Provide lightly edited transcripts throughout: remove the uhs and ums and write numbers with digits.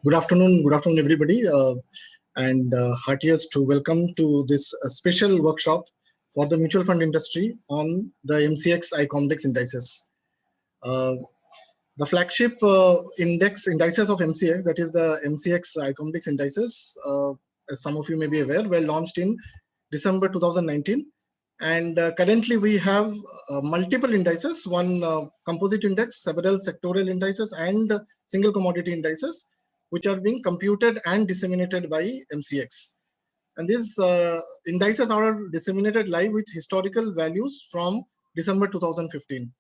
Good afternoon, everybody, and heartiest to welcome to this special workshop for the mutual fund industry on the MCX iComdex indices. Uh, the flagship indices of MCX, that is the MCX iComdex indices, as some of you may be aware, were launched in December 2019. And currently we have multiple indices, one composite index, several sectoral indices, and single commodity indices, which are being computed and disseminated by MCX. And these indices are disseminated live with historical values from December 2015.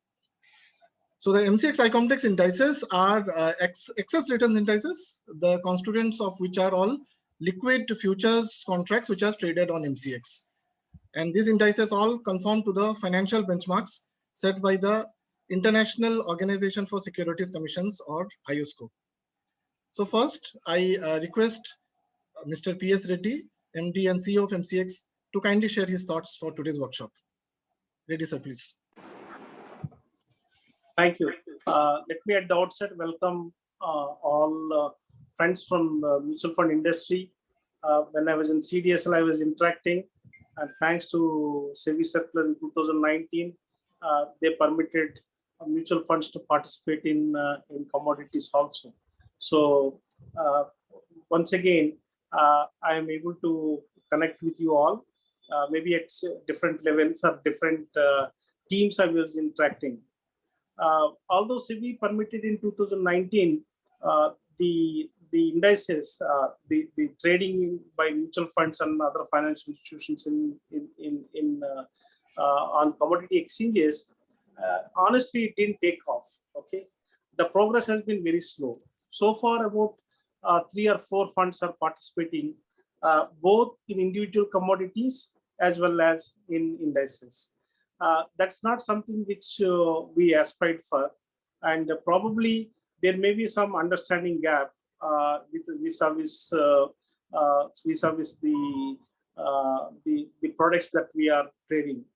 So the MCX iComdex indices are excess returns indices, the constituents of which are all liquid futures contracts which are traded on MCX. And these indices all conform to the financial benchmarks set by the International Organization for Securities Commissions, or IOSCO. So first, I request Mr. P.S. Reddy, MD and CEO of MCX, to kindly share his thoughts for today's workshop. Reddy, sir, please. Thank you. Let me at the outset welcome all friends from the mutual fund industry. When I was in CDSL, I was interacting, and thanks to SEBI circular in 2019, they permitted mutual funds to participate in commodities also. So once again, I am able to connect with you all, maybe at different levels or different teams I was interacting. Although SEBI permitted in 2019 the indices, the trading by mutual funds and other financial institutions on commodity exchanges, honestly, it didn't take off. Okay, the progress has been very slow. So far, about 3 or 4 funds are participating, both in individual commodities as well as in indices. That's not something which we aspired for, and probably there may be some understanding gap vis-a-vis the products that we are trading.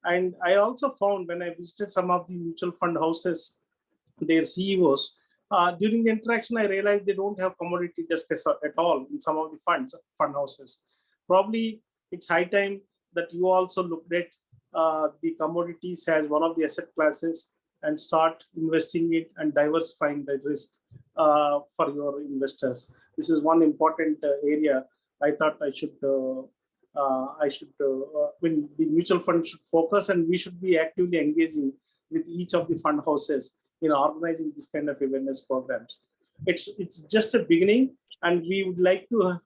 And I also found, when I visited some of the mutual fund houses, their CEOs, during the interaction, I realized they don't have commodity desk at all in some of the fund houses. Probably it's high time that you also looked at the commodities as one of the asset classes and start investing it and diversifying the risk for your investors. This is one important area I thought when the mutual fund should focus, and we should be actively engaging with each of the fund houses in organizing this kind of awareness programs. It's just a beginning, and we would like to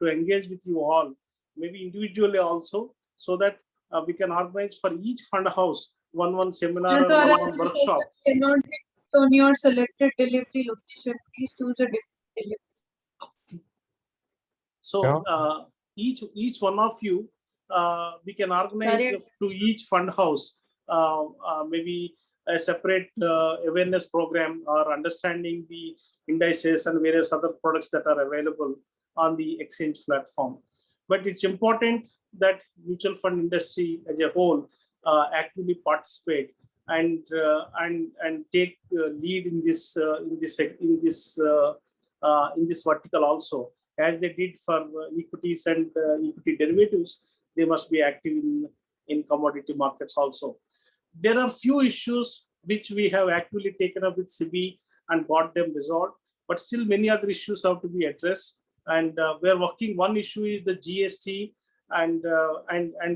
engage with you all, maybe individually also, so that we can organize for each fund house one seminar or one workshop. Cannot hit on your selected delivery location. Please choose a different delivery. So each one of you, we can organize to each fund house maybe a separate awareness program, or understanding the indices and various other products that are available on the exchange platform. But it's important that mutual fund industry as a whole actively participate and take lead in this vertical also, as they did for equities and equity derivatives. They must be active in commodity markets also. There are few issues which we have actively taken up with SEBI and got them resolved, but still many other issues have to be addressed. And we are working. One issue is the GST, and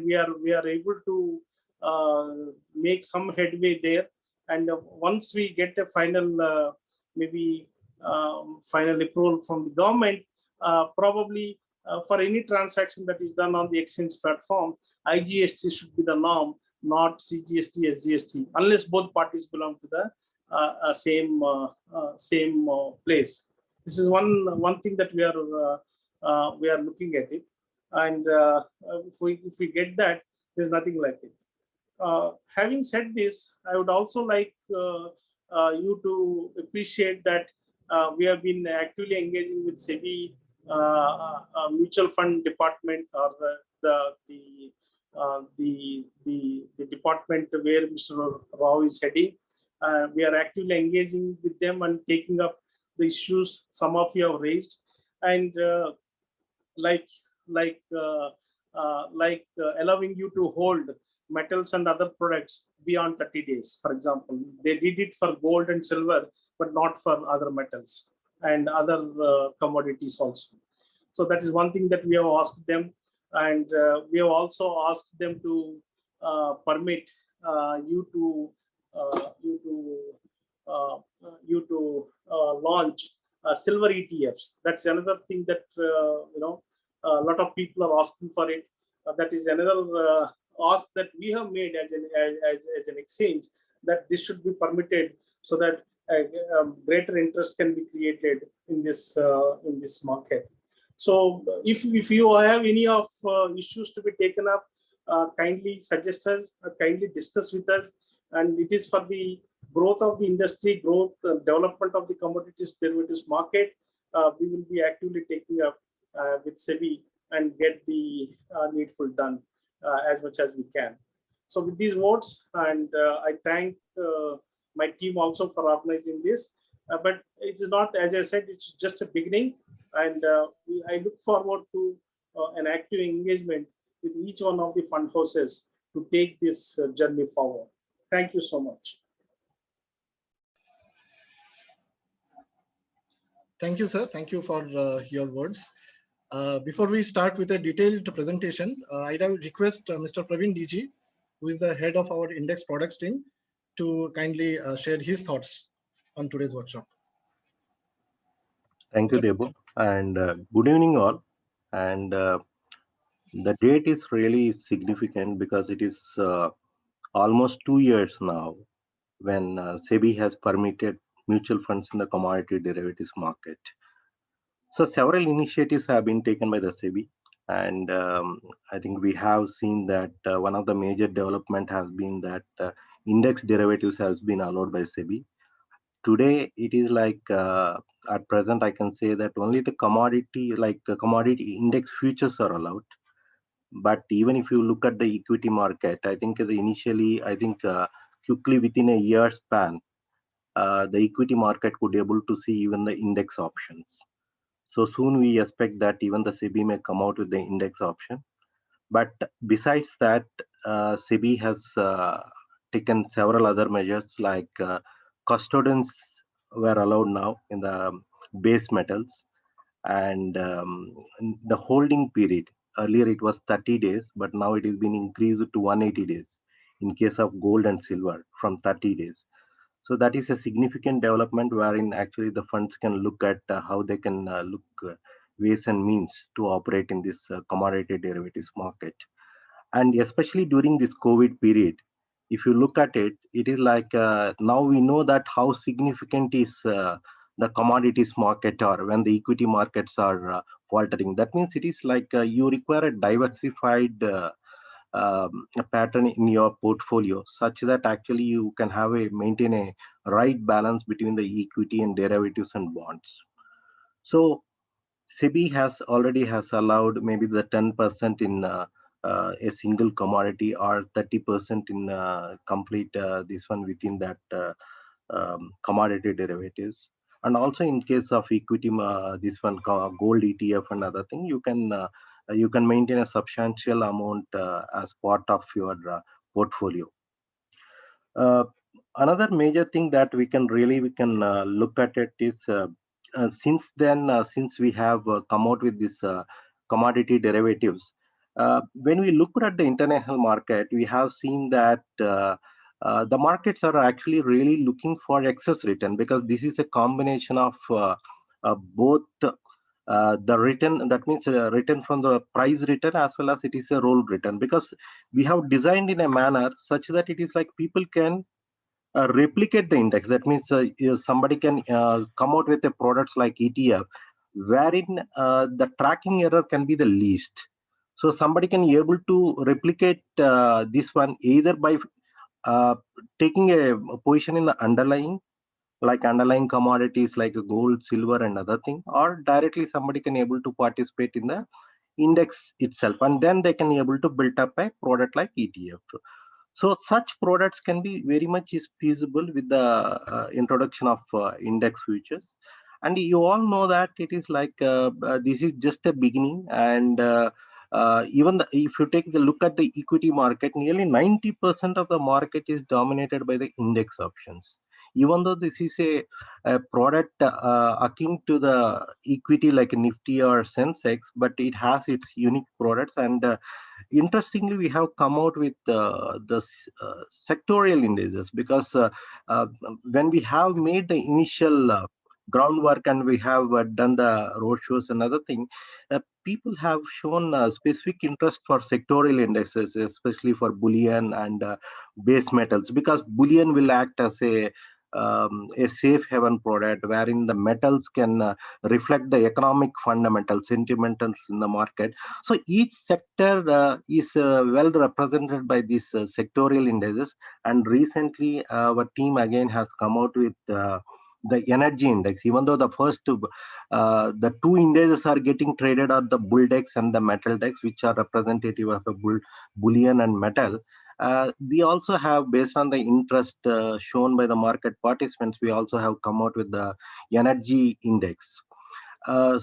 we are able to make some headway there. And once we get a final final approval from the government, probably for any transaction that is done on the exchange platform, IGST should be the norm, not CGST, SGST, unless both parties belong to the same place. This is one thing that we are looking at it, and if we get that, there's nothing like it. Having said this, I would also like you to appreciate that we have been actively engaging with SEBI mutual fund department, or the department where Mr. Rao is heading. We are actively engaging with them and taking up the issues some of you have raised, and like allowing you to hold metals and other products beyond 30 days. For example, they did it for gold and silver, but not for other metals and other commodities also. So that is one thing that we have asked them, and we have also asked them to permit you to launch silver ETFs. That's another thing that a lot of people are asking for it. That is another ask that we have made as an exchange, that this should be permitted, so that greater interest can be created in this market. So if you have any of issues to be taken up, kindly suggest us, kindly discuss with us, and it is for the growth of the industry, growth, development of the commodities derivatives market. We will be actively taking up with SEBI and get the needful done as much as we can. So with these words, and I thank my team also for organizing this, but it's not, as I said, it's just a beginning, and I look forward to an active engagement with each one of the fund houses to take this journey forward. Thank you so much. Thank you, sir. Thank you for your words. Before we start with a detailed presentation, I will request Mr. Praveen DG, who is the head of our index products team, to kindly share his thoughts on today's workshop. Thank you, Debo, and good evening all. And the date is really significant because it is almost 2 years now when SEBI has permitted mutual funds in the commodity derivatives market. So several initiatives have been taken by the SEBI, and I think we have seen that one of the major development has been that index derivatives has been allowed by SEBI. Today, it is like at present, I can say that only the commodity index futures are allowed. But even if you look at the equity market, I think initially, quickly within a year span, the equity market could able to see even the index options. So soon we expect that even the SEBI may come out with the index option. But besides that, SEBI has taken several other measures, like custodians were allowed now in the base metals, and the holding period, earlier it was 30 days, but now it has been increased to 180 days in case of gold and silver from 30 days. So that is a significant development wherein actually the funds can look at how they can look ways and means to operate in this commodity derivatives market. And especially during this COVID period, if you look at it, it is like now we know that how significant is the commodities market, or when the equity markets are faltering. That means it is like you require a diversified a pattern in your portfolio, such that actually you can have maintain a right balance between the equity and derivatives and bonds. So SEBI already has allowed maybe the 10% in a single commodity, or 30% in complete this one within that commodity derivatives. And also in case of equity, this one gold ETF and other thing, you can maintain a substantial amount as part of your portfolio. Another major thing that we can look at it is since we have come out with this commodity derivatives, when we look at the international market, we have seen that the markets are actually really looking for excess return, because this is a combination of both the return, that means return from the price return, as well as it is a roll return, because we have designed in a manner such that it is like people can replicate the index. That means somebody can come out with a products like ETF, wherein the tracking error can be the least. So somebody can be able to replicate this one either by taking a position in the underlying, like underlying commodities like gold, silver, and other thing, or directly somebody can able to participate in the index itself, and then they can be able to build up a product like ETF. So such products can be very much is feasible with the introduction of index futures. And you all know that it is like this is just a beginning. And if you take the look at the equity market, nearly 90% of the market is dominated by the index options. Even though this is a product akin to the equity like Nifty or Sensex, but it has its unique products. And interestingly, we have come out with the sectorial indices, because uh, when we have made the initial groundwork and we have done the roadshows and other thing, people have shown specific interest for sectorial indices, especially for bullion and base metals, because bullion will act as a safe haven product wherein the metals can reflect the economic fundamental sentiments in the market. So each sector is well represented by these sectorial indices. And recently, our team again has come out with the energy index. Even though the two indices are getting traded are the Bulldex and the Metaldex, which are representative of the bullion and metal. We also have, based on the interest shown by the market participants, we also have come out with the energy index. Uh,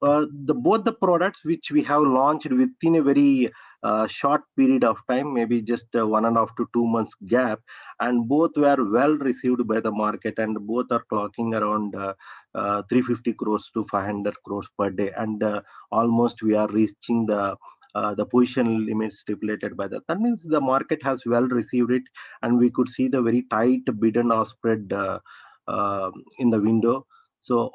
both the products which we have launched within a very short period of time, maybe just 1.5 to 2 months gap, and both were well received by the market, and both are clocking around 350 crores to 500 crores per day, and almost we are reaching the position limit stipulated by that. That means the market has well received it, and we could see the very tight bid and ask spread in the window. So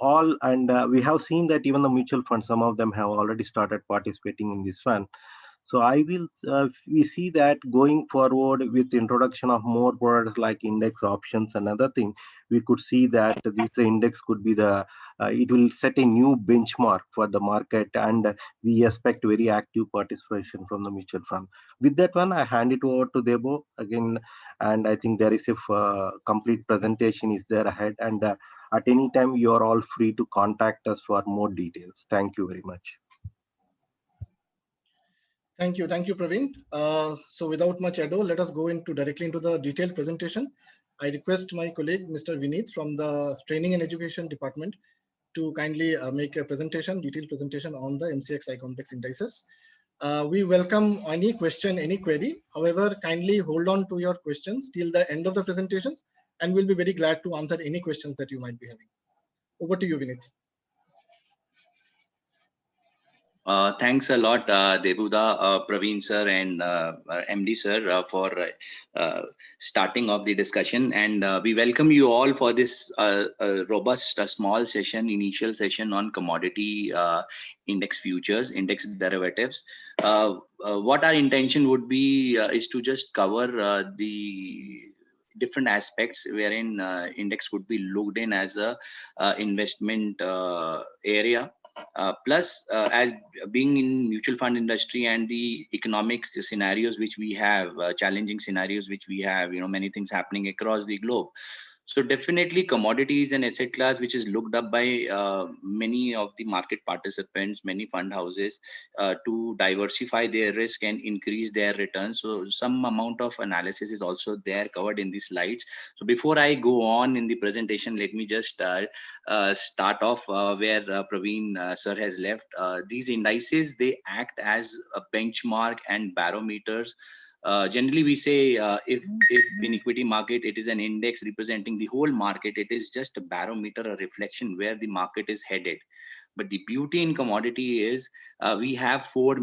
we have seen that even the mutual funds, some of them have already started participating in this fund. So we see that going forward with the introduction of more products like index options and other thing, we could see that this index could be it will set a new benchmark for the market, and we expect very active participation from the mutual fund. With that one, I hand it over to Debo again, and I think there is a complete presentation is there ahead, and at any time you are all free to contact us for more details. Thank you very much. Thank you, Praveen. So without much ado, let us go directly into the detailed presentation. I request my colleague, Mr. Vineet from the Training and Education Department, to kindly make a detailed presentation on the MCX iComplex indices. We welcome any question, any query. However, kindly hold on to your questions till the end of the presentations, and we'll be very glad to answer any questions that you might be having. Over to you, Vineet. Thanks a lot, Debuda, Praveen sir, and MD sir for starting off the discussion. And we welcome you all for this robust small session, initial session on commodity index futures, index derivatives. What our intention would be is to just cover the different aspects wherein index would be looked in as a investment area. Plus, as being in mutual fund industry and the economic scenarios which we have, challenging scenarios which we have, many things happening across the globe. So definitely commodities and asset class, which is looked up by many of the market participants, many fund houses to diversify their risk and increase their returns. So some amount of analysis is also there covered in the slides. So before I go on in the presentation, let me just start off where Praveen sir has left. These indices, they act as a benchmark and barometers. Generally, we say if in equity market, it is an index representing the whole market, it is just a barometer, a reflection where the market is headed. But the beauty in commodity is we have four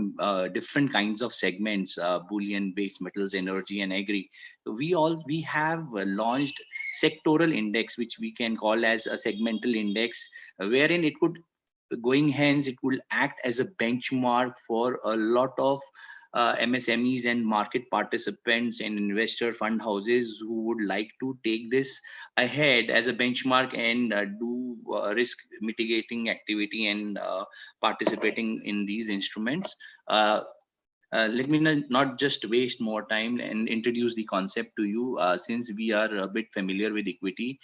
different kinds of segments: bullion, base metals, energy, and agri. We have launched sectoral index, which we can call as a segmental index, wherein it would going hence it will act as a benchmark for a lot of MSMEs and market participants and investor fund houses who would like to take this ahead as a benchmark and do risk mitigating activity and participating in these instruments. Let me not just waste more time and introduce the concept to you, since we are a bit familiar with equity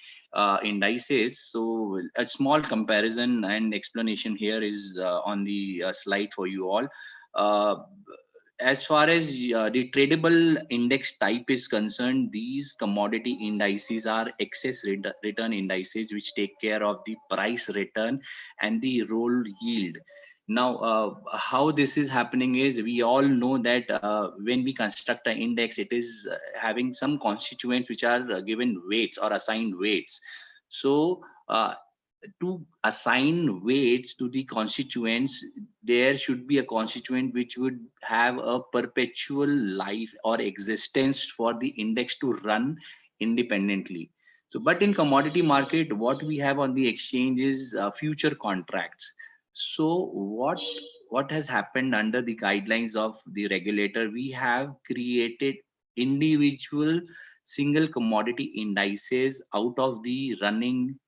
indices. So a small comparison and explanation here is on the slide for you all. as far as the tradable index type is concerned, these commodity indices are excess return indices which take care of the price return and the roll yield. Now, how this is happening is, we all know that when we construct an index, it is having some constituents which are given weights or assigned weights. So to assign weights to the constituents, there should be a constituent which would have a perpetual life or existence for the index to run independently. So, but in commodity market, what we have on the exchange is future contracts. So what has happened under the guidelines of the regulator, we have created individual single commodity indices out of the running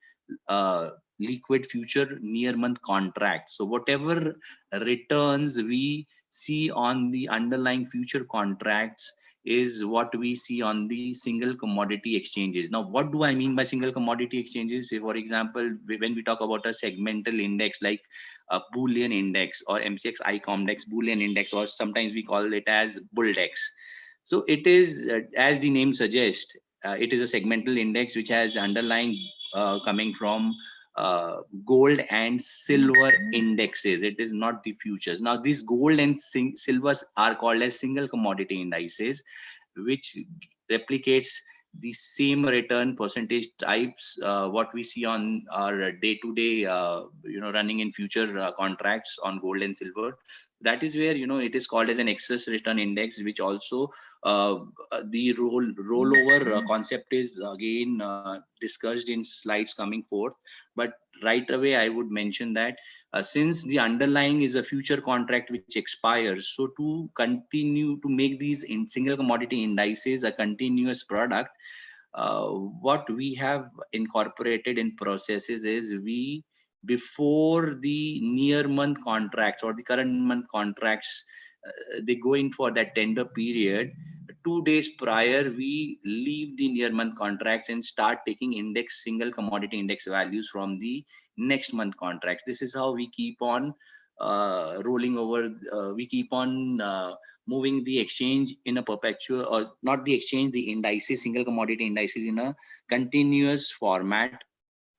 liquid future near month contract. So whatever returns we see on the underlying future contracts is what we see on the single commodity exchanges. Now, what do I mean by single commodity exchanges? Say, for example, when we talk about a segmental index like a Boolean index or MCX ICOMDEX Boolean index, or sometimes we call it as Bulldex. So it is, as the name suggests, it is a segmental index which has underlying coming from gold and silver indexes. It is not the futures. Now, these gold and silvers are called as single commodity indices, which replicates the same return percentage types what we see on our day-to-day running in future contracts on gold and silver. That is where it is called as an excess return index, which also the rollover concept is again discussed in slides coming forth. But right away I would mention that since the underlying is a future contract which expires, so to continue to make these in single commodity indices a continuous product, what we have incorporated in processes is, we, before the near month contracts or the current month contracts, they go in for that tender period, 2 days prior we leave the near month contracts and start taking index single commodity index values from the next month contracts. This is how we keep on rolling over, we keep on moving the exchange in a perpetual, or not the exchange, the indices, single commodity indices, in a continuous format.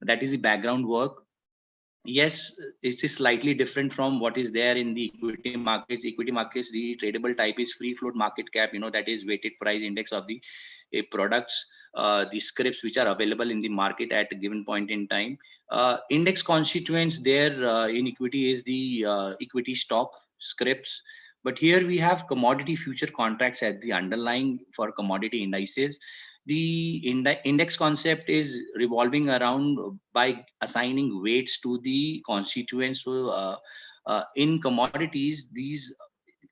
That is the background work. Yes, it is slightly different from what is there in the equity markets. Equity markets, the tradable type is free float market cap, that is weighted price index of the products, the scripts which are available in the market at a given point in time. Index constituents there in equity is the equity stock scripts. But here we have commodity future contracts at the underlying for commodity indices. The index concept is revolving around by assigning weights to the constituents. So in commodities, these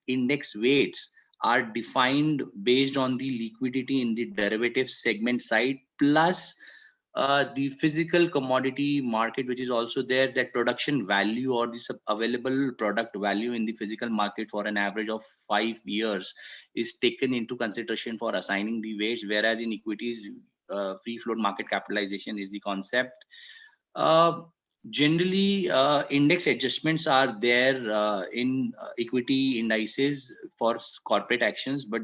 index weights are defined based on the liquidity in the derivative segment side, plus the physical commodity market, which is also there, that production value or the available product value in the physical market for an average of 5 years is taken into consideration for assigning the weights, whereas in equities, free float market capitalization is the concept. Generally, index adjustments are there in equity indices for corporate actions, but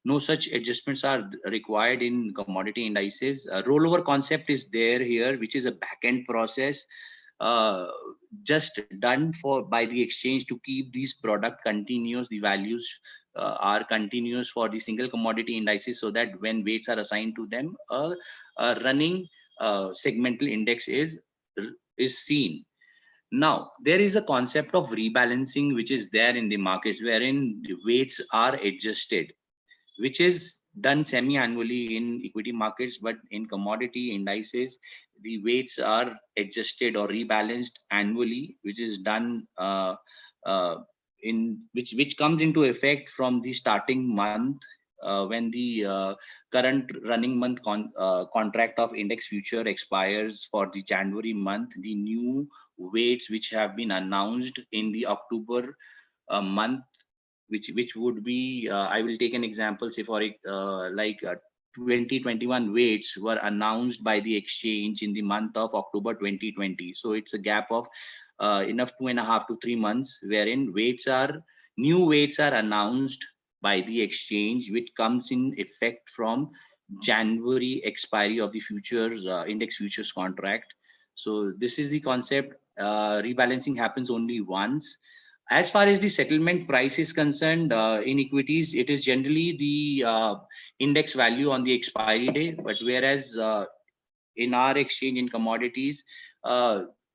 no such adjustments are required in commodity indices. Rollover concept is there here, which is a back-end process just done by the exchange to keep these product continuous. The values are continuous for the single commodity indices, so that when weights are assigned to them, a running segmental index is seen. Now, there is a concept of rebalancing which is there in the markets, wherein the weights are adjusted, which is done semi-annually in equity markets, but in commodity indices, the weights are adjusted or rebalanced annually, which is done which comes into effect from the starting month when the current running month contract of index future expires for the January month. The new weights which have been announced in the October month, which would be, I will take an example, say for 2021 weights were announced by the exchange in the month of October 2020. So it's a gap of enough 2.5 to 3 months, wherein new weights are announced by the exchange, which comes in effect from January expiry of the futures index futures contract. So this is the concept. Rebalancing happens only once. As far as the settlement price is concerned, in equities, it is generally the index value on the expiry day. But whereas in our exchange in commodities,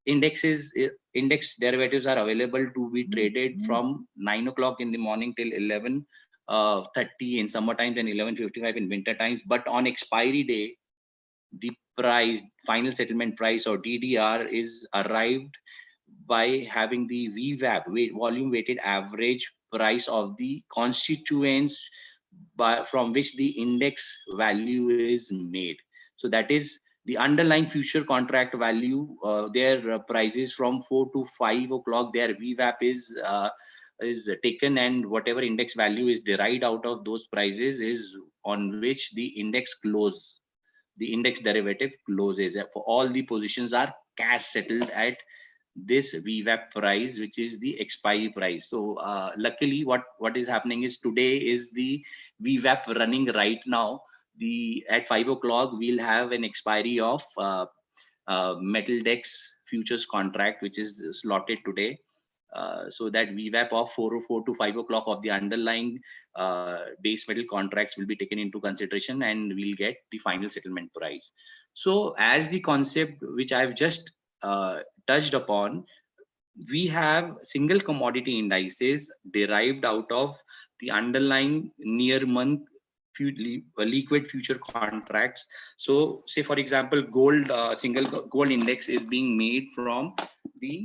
index derivatives are available to be traded from 9 o'clock in the morning till 11:30 in summer times and 11:55 in winter times. But on expiry day, the price, final settlement price or DDR, is arrived by having the VWAP, volume weighted average price of the constituents from which the index value is made. So that is the underlying future contract value. Their prices from 4 to 5 o'clock, their VWAP is taken, and whatever index value is derived out of those prices is on which the index derivative closes. For all the positions are cash settled at this VWAP price, which is the expiry price. So luckily what is happening is today is the VWAP running right now. At 5 o'clock we'll have an expiry of Metaldex futures contract, which is slotted today. So that VWAP of 4:04 to 5 o'clock of the underlying base metal contracts will be taken into consideration, and we'll get the final settlement price. So as the concept which I've just touched upon, we have single commodity indices derived out of the underlying near month liquid future contracts. So say for example, gold, single gold index is being made from the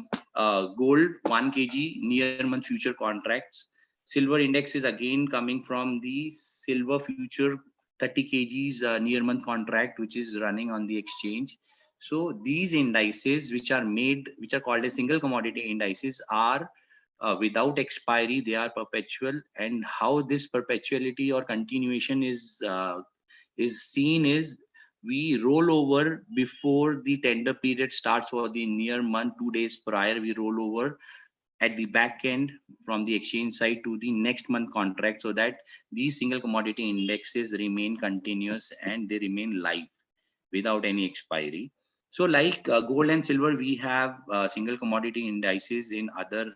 gold 1 kg near month future contracts. Silver index is again coming from the silver future 30 kgs near month contract, which is running on the exchange. So these indices, which are called as single commodity indices, are without expiry. They are perpetual. And how this perpetuality or continuation is seen is, we roll over before the tender period starts for the near month. 2 days prior, we roll over at the back end from the exchange side to the next month contract, so that these single commodity indexes remain continuous and they remain live without any expiry. So like gold and silver, we have single commodity indices in other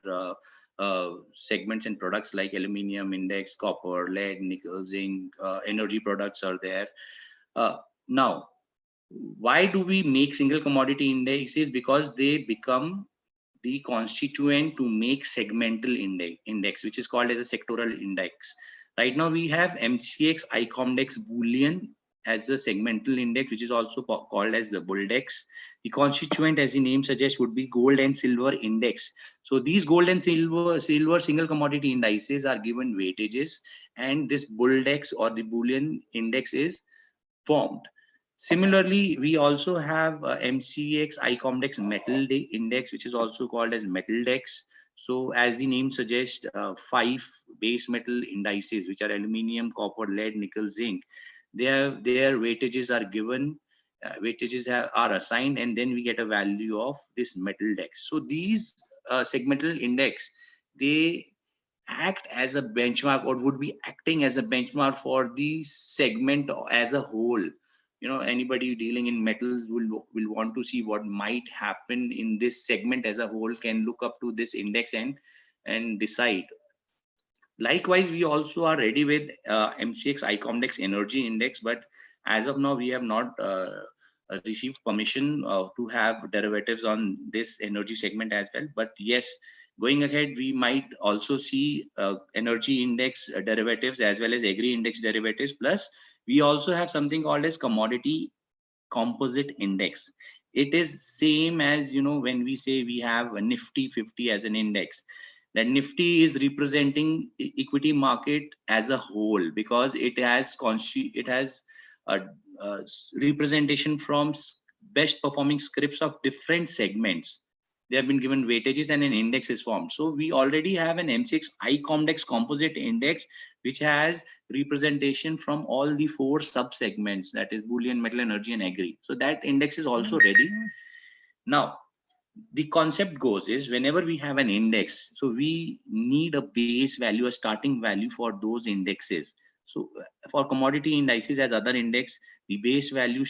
segments and products like aluminium index, copper, lead, nickel, zinc, energy products are there. Now, why do we make single commodity indexes? Because they become the constituent to make segmental index, which is called as a sectoral index. Right now we have MCX ICOMDEX Bullion as a segmental index, which is also called as the Bulldex. The constituent, as the name suggests, would be gold and silver index. So these gold and silver single commodity indices are given weightages, and this Bulldex or the Bullion index is formed. Similarly, we also have MCX ICOMDEX Metal Index, which is also called as Metaldex. So as the name suggests, 5 base metal indices, which are aluminium, copper, lead, nickel, zinc, their weightages are given, weightages are assigned, and then we get a value of this Metaldex. So these segmental index, they act as a benchmark, or would be acting as a benchmark for the segment as a whole. You know, anybody dealing in metals will want to see what might happen in this segment as a whole, can look up to this index and decide. Likewise, we also are ready with MCX ICOMDEX Energy Index, but as of now, we have not received permission to have derivatives on this energy segment as well. But yes, going ahead, we might also see energy index derivatives as well as agri index derivatives. Plus, we also have something called as commodity composite index. It is same as, you know, when we say we have a Nifty 50 as an index. That Nifty is representing equity market as a whole, because it has a representation from best performing scripts of different segments. They have been given weightages and an index is formed. So we already have an MCX ICOMDEX composite index, which has representation from all the 4 sub segments, that is bullion, metal, energy, and agri. So that index is also ready. Now, the concept goes is whenever we have an index, so we need a base value, a starting value for those indexes. So for commodity indices as other index, the base value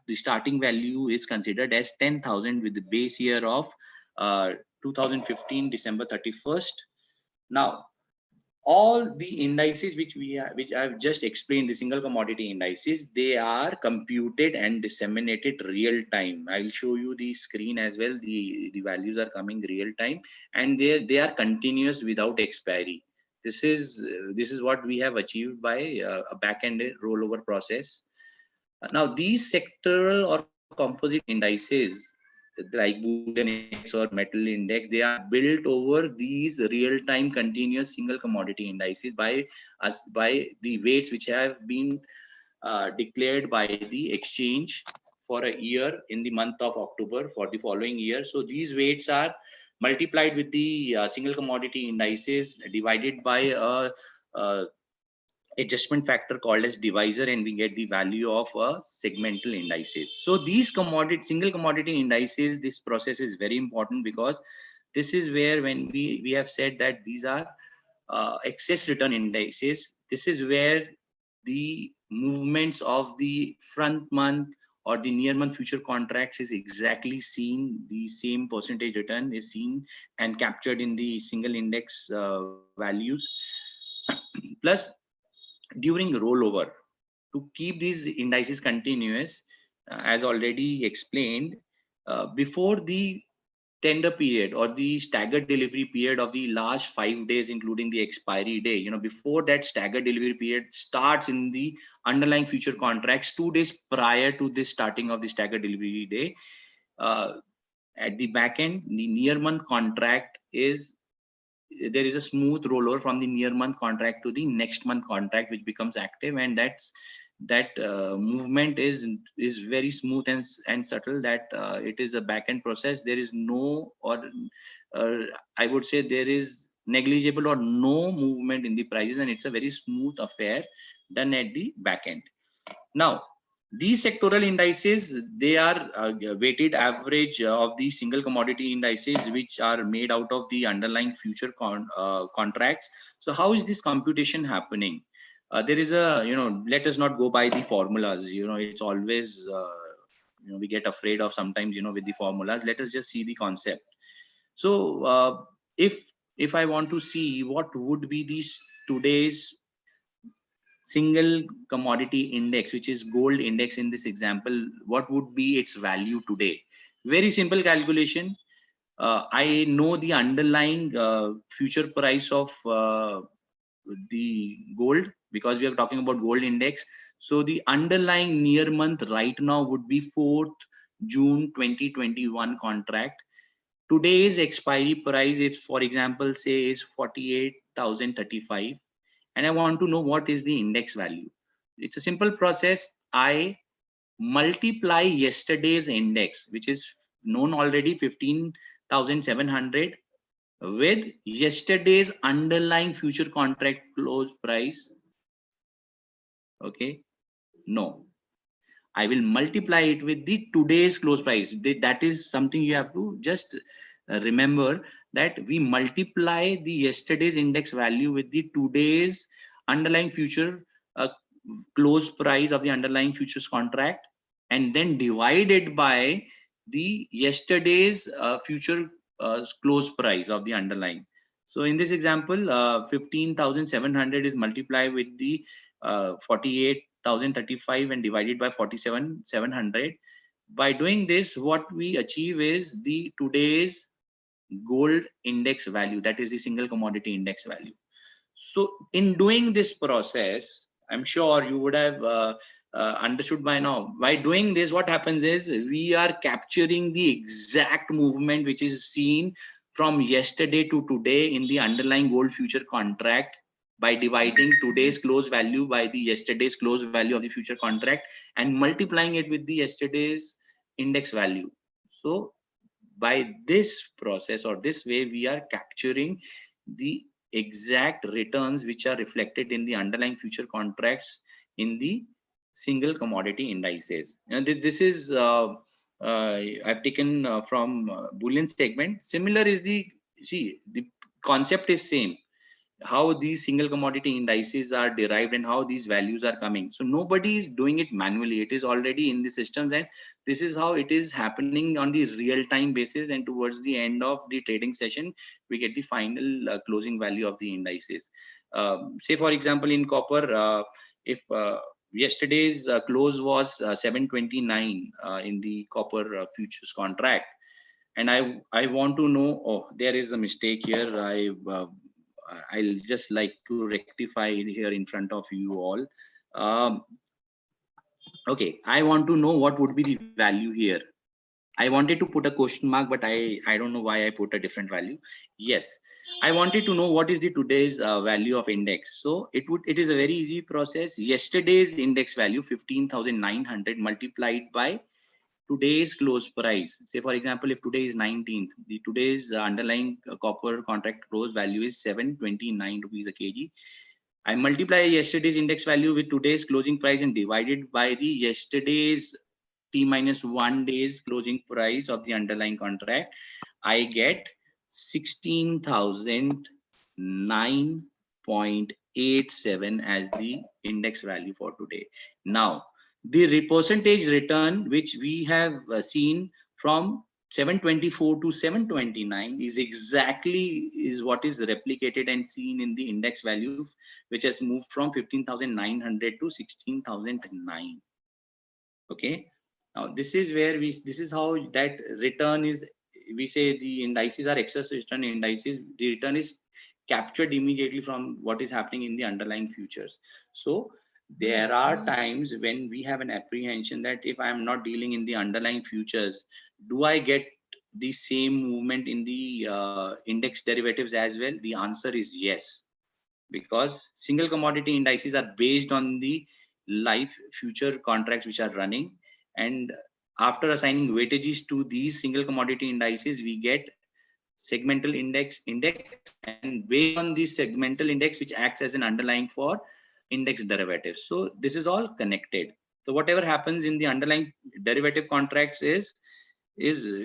the starting value is considered as 10,000 with the base year of 2015 December 31st. Now, all the indices which which I've just explained, the single commodity indices, they are computed and disseminated real time. I'll show you the screen as well. The values are coming real time, and they are continuous without expiry. This is what we have achieved by a back-end rollover process. Now, these sectoral or composite indices like Boolean index or metal index, they are built over these real-time continuous single commodity indices by the weights which have been declared by the exchange for a year in the month of October for the following year. So these weights are multiplied with the single commodity indices divided by a adjustment factor called as divisor, and we get the value of segmental indices. So these single commodity indices, this process is very important because this is where, when we have said that these are excess return indices, this is where the movements of the front month or the near month future contracts is exactly seen. The same percentage return is seen and captured in the single index values. Plus, during rollover, to keep these indices continuous, as already explained, before the tender period or the staggered delivery period of the last 5 days, including the expiry day, before that staggered delivery period starts in the underlying future contracts, 2 days prior to the starting of the staggered delivery day, at the back end, the near month contract there is a smooth rollover from the near month contract to the next month contract, which becomes active, and that movement is very smooth and subtle, that it is a back end process. There is no, or I would say there is negligible or no movement in the prices, and it's a very smooth affair done at the back end. Now, these sectoral indices, they are weighted average of the single commodity indices, which are made out of the underlying future contracts. So how is this computation happening? There is a, let us not go by the formulas. It's always, we get afraid of sometimes, with the formulas. Let us just see the concept. So if I want to see what would be today's single commodity index, which is gold index in this example, what would be its value today? Very simple calculation. I know the underlying future price of the gold, because we are talking about gold index. So the underlying near month right now would be 4th June 2021 contract. Today's expiry price, if for example say, is 48,035, and I want to know what is the index value. It's a simple process. I multiply yesterday's index, which is known already, 15,700, with yesterday's underlying future contract close price. Okay, no, I will multiply it with the today's close price. That is something you have to just remember, that we multiply the yesterday's index value with the today's underlying future close price of the underlying futures contract, and then divide it by the yesterday's future close price of the underlying. So in this example, 15,700 is multiplied with the 48,035 and divided by 47,700. By doing this, what we achieve is the today's gold index value, that is the single commodity index value. So in doing this process, I'm sure you would have understood by now. By doing this, what happens is we are capturing the exact movement which is seen from yesterday to today in the underlying gold future contract, by dividing today's close value by the yesterday's close value of the future contract and multiplying it with the yesterday's index value. So by this process or this way, we are capturing the exact returns which are reflected in the underlying future contracts in the single commodity indices. And this is I've taken from Boolean segment. Similar is the concept is same. How these single commodity indices are derived and how these values are coming. So nobody is doing it manually. It is already in the system, and this is how it is happening on the real time basis. And towards the end of the trading session, we get the final closing value of the indices. Say for example, in copper, if yesterday's close was 729 in the copper futures contract, and I want to know, oh, there is a mistake here. I'll just like to rectify it here in front of you all. Okay, I want to know what would be the value here. I wanted to put a question mark, but I don't know why I put a different value. Yes, I wanted to know what is the today's value of index. So it is a very easy process. Yesterday's index value 15,900 multiplied by today's close price. Say for example, if today is 19th, the today's underlying copper contract close value is 729 rupees a kg. I multiply yesterday's index value with today's closing price and divided by the yesterday's T-1 days closing price of the underlying contract. I get 16,009.87 as the index value for today. Now, the percentage return which we have seen from 724 to 729 is exactly what is replicated and seen in the index value, which has moved from 15,900 to 16,009. Okay, now this is where this is how that return is. We say the indices are excess return indices. The return is captured immediately from what is happening in the underlying futures. So there are times when we have an apprehension that if I am not dealing in the underlying futures, do I get the same movement in the index derivatives as well? The answer is yes, because single commodity indices are based on the live future contracts which are running, and after assigning weightages to these single commodity indices, we get segmental index, and based on this segmental index which acts as an underlying for index derivatives. So this is all connected. So whatever happens in the underlying derivative contracts is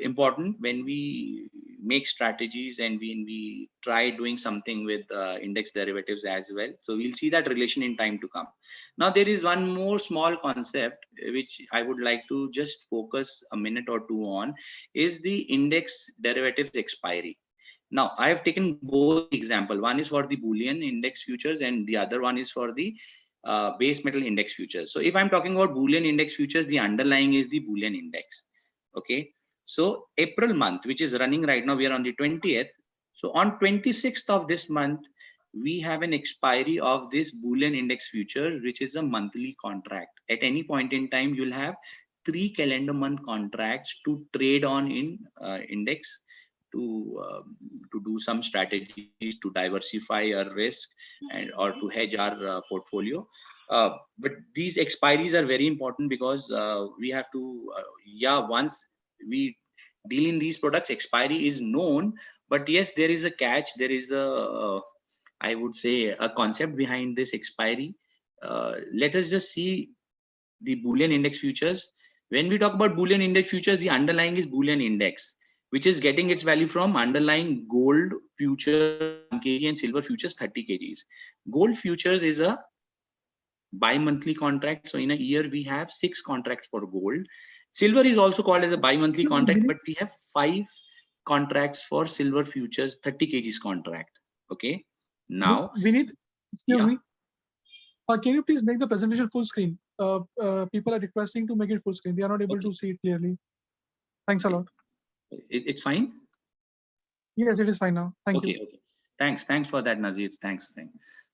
important when we make strategies and when we try doing something with index derivatives as well. So we'll see that relation in time to come. Now there is one more small concept which I would like to just focus a minute or two on, is the index derivatives expiry. Now I have taken both example. One is for the Boolean index futures and the other one is for the base metal index futures. So if I'm talking about Boolean index futures, the underlying is the Boolean index. Okay. So April month, which is running right now, we are on the 20th. So on 26th of this month, we have an expiry of this Boolean index future, which is a monthly contract. At any point in time, you'll have 3 calendar month contracts to trade on in index to do some strategies to diversify our risk and or to hedge our portfolio. But these expiries are very important because we have to, once we deal in these products, expiry is known, but yes, there is a catch. There is a, I would say, a concept behind this expiry. Let us just see the Boolean index futures. When we talk about Boolean index futures, the underlying is Boolean index, which is getting its value from underlying gold futures 1 kg and silver futures 30 kgs. Gold futures is a bi-monthly contract. So in a year, we have 6 contracts for gold. Silver is also called as a bi-monthly contract, but we have 5 contracts for silver futures 30 kgs contract. Okay. Now, Vineet, excuse me. Can you please make the presentation full screen? People are requesting to make it full screen. They are not able to see it clearly. Thanks a lot. It's fine. Yes, it is fine now. Thank you. Okay. Thanks for that, Nazir. Thanks.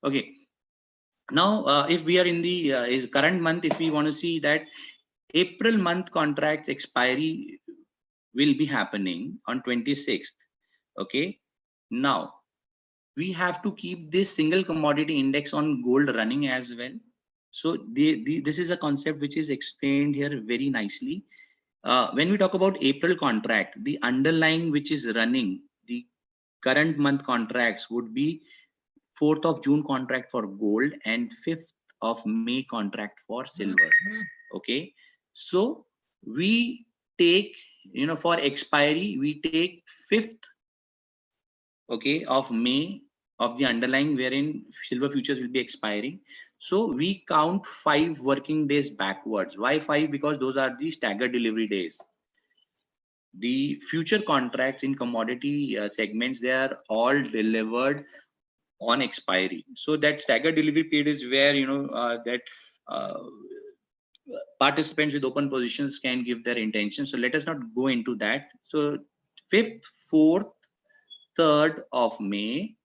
Okay. Now, if we are in the current month, if we want to see that April month contracts expiry will be happening on 26th. Okay. Now, we have to keep this single commodity index on gold running as well. So this is a concept which is explained here very nicely. When we talk about April contract, the underlying which is running, the current month contracts would be 4th of June contract for gold and 5th of May contract for silver. Okay. So we take, for expiry, we take 5th, okay, of May of the underlying wherein silver futures will be expiring. So we count 5 working days backwards. Why 5? Because those are the staggered delivery days. The future contracts in commodity segments, they are all delivered on expiry. So that staggered delivery period is where, that participants with open positions can give their intention. So let us not go into that. So 5th, 4th, 3rd of May,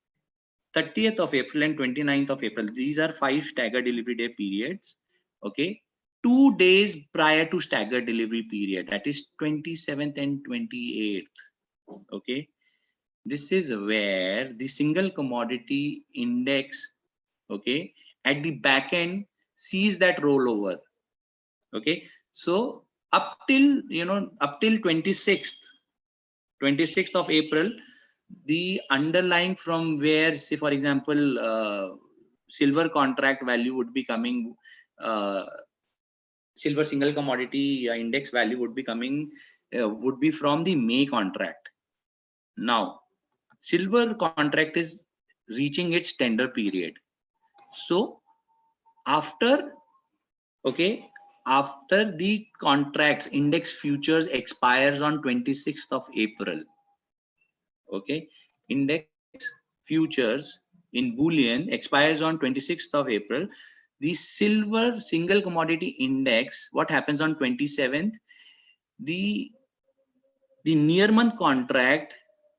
30th of April and 29th of April. These are 5 staggered delivery day periods. Okay. 2 days prior to staggered delivery period, that is 27th and 28th. Okay. This is where the single commodity index, okay, at the back end sees that rollover. Okay. So up till, up till 26th of April, the underlying from where, say, for example, silver contract value would be coming, silver single commodity index value would be coming, would be from the May contract. Now, silver contract is reaching its tender period. So after, okay, after the contracts index futures expires on 26th of April, okay, index futures in bullion expires on 26th of April. The silver single commodity index, what happens on 27th? The near month contract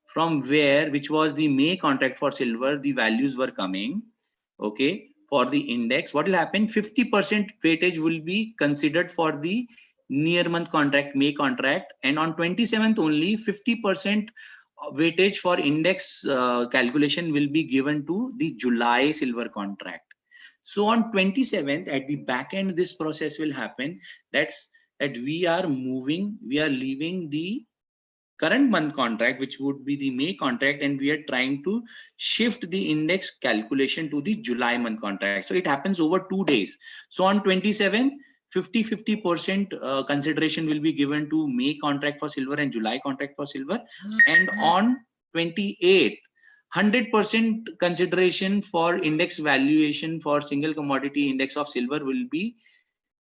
from where, which was the May contract for silver, the values were coming, okay, for the index. What will happen? 50% weightage will be considered for the near month contract, May contract, and on 27th only 50% weightage for index calculation will be given to the July silver contract. So on 27th at the back end, this process will happen. That's that we are leaving the current month contract, which would be the May contract, and we are trying to shift the index calculation to the July month contract. So it happens over 2 days. So on 27th, 50% consideration will be given to May contract for silver and July contract for silver, and on 28th, 100% consideration for index valuation for single commodity index of silver will be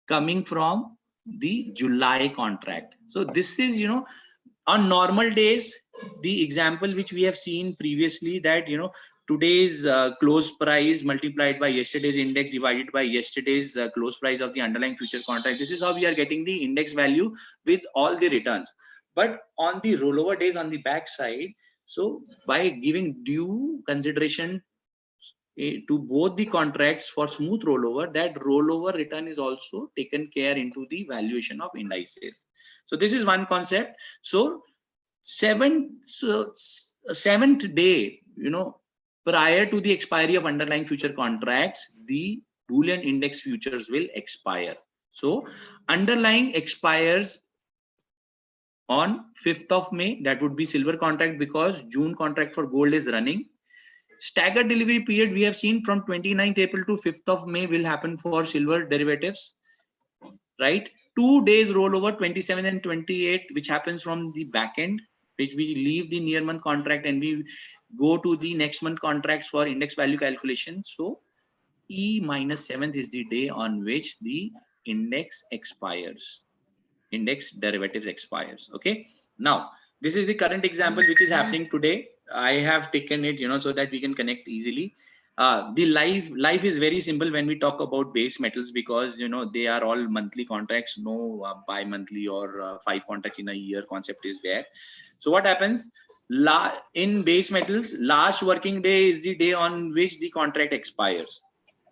coming from the July contract. So this is, on normal days, the example which we have seen previously, that today's close price multiplied by yesterday's index divided by yesterday's close price of the underlying future contract. This is how we are getting the index value with all the returns. But on the rollover days on the back side, so by giving due consideration to both the contracts for smooth rollover, that rollover return is also taken care into the valuation of indices. So this is one concept. So seventh day, prior to the expiry of underlying future contracts, the Bullion index futures will expire. So underlying expires on 5th of May. That would be silver contract, because June contract for gold is running. Staggered delivery period we have seen from 29th April to 5th of May will happen for silver derivatives, right? 2 days rollover, 27 and 28, which happens from the back end, which we leave the near month contract and we go to the next month contracts for index value calculation. So E minus 7th is the day on which the index expires, index derivatives expires. Okay. Now, this is the current example which is happening today. I have taken it, so that we can connect easily. The life is very simple when we talk about base metals, because they are all monthly contracts, no bi-monthly or 5 contracts in a year concept is there. So what happens in base metals, last working day is the day on which the contract expires.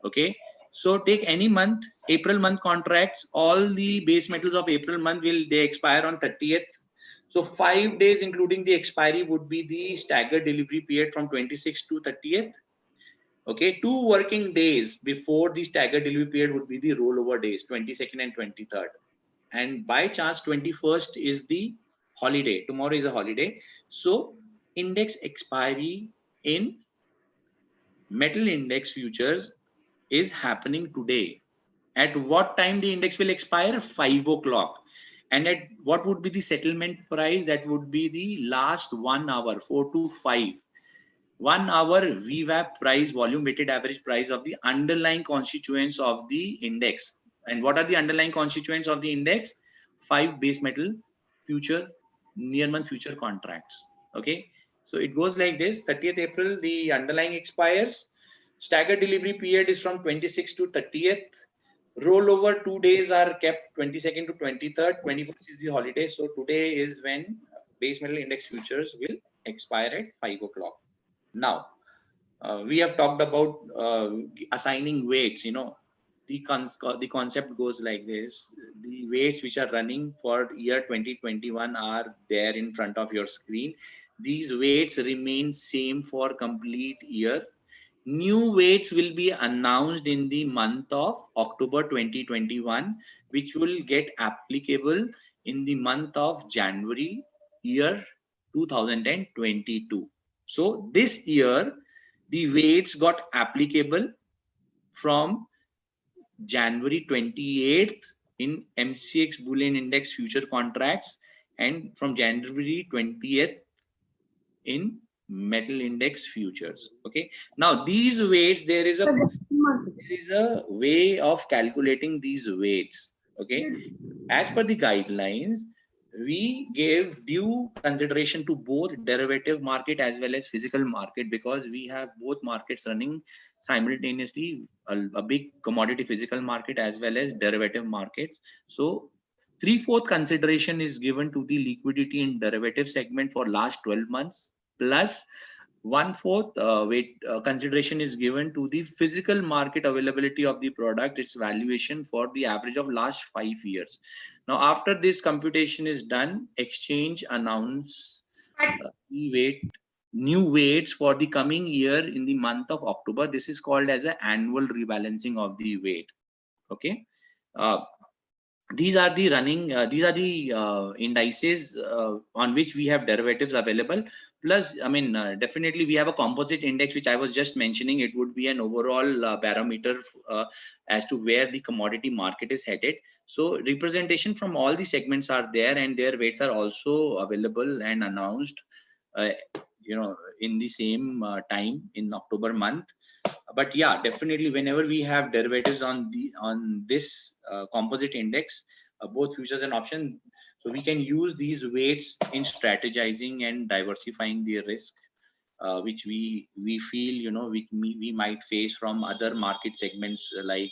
Okay. So take any month, April month contracts, all the base metals of April month they expire on 30th. So 5 days including the expiry would be the staggered delivery period from 26th to 30th. Okay, 2 working days before the staggered delivery period would be the rollover days, 22nd and 23rd. And by chance, 21st is the holiday. Tomorrow is a holiday. So index expiry in metal index futures is happening today. At what time the index will expire? 5 o'clock. And at what would be the settlement price? That would be the last 1 hour, 4 to 5. 1 hour VWAP price, volume weighted average price of the underlying constituents of the index. And what are the underlying constituents of the index? 5 base metal future, near month future contracts. Okay. So it goes like this: 30th April, the underlying expires. Staggered delivery period is from 26th to 30th. Rollover 2 days are kept, 22nd to 23rd. 21st is the holiday. So today is when base metal index futures will expire at 5 o'clock. Now, we have talked about assigning weights. You know, the concept goes like this: the weights which are running for year 2021 are there in front of your screen. These weights remain same for complete year. New weights will be announced in the month of October 2021, which will get applicable in the month of January year 2022. So this year, the weights got applicable from January 28th in MCX Bullion Index future contracts, and from January 20th in metal index futures. Okay. Now these weights, there is a way of calculating these weights. Okay. As per the guidelines, we gave due consideration to both derivative market as well as physical market, because we have both markets running simultaneously, a big commodity physical market as well as derivative markets. So 3/4 consideration is given to the liquidity in derivative segment for last 12 months, plus 1/4 weight consideration is given to the physical market availability of the product, its valuation for the average of last 5 years. Now, after this computation is done, exchange announce new weights for the coming year in the month of October. This is called as an annual rebalancing of the weight. Okay. These are the indices on which we have derivatives available. Plus, I mean, definitely we have a composite index, which I was just mentioning. It would be an overall barometer as to where the commodity market is headed. So representation from all the segments are there, and their weights are also available and announced, you know, in the same time in October month. But yeah, definitely whenever we have derivatives on this composite index, both futures and options, so we can use these weights in strategizing and diversifying the risk, which we feel, you know, we might face from other market segments like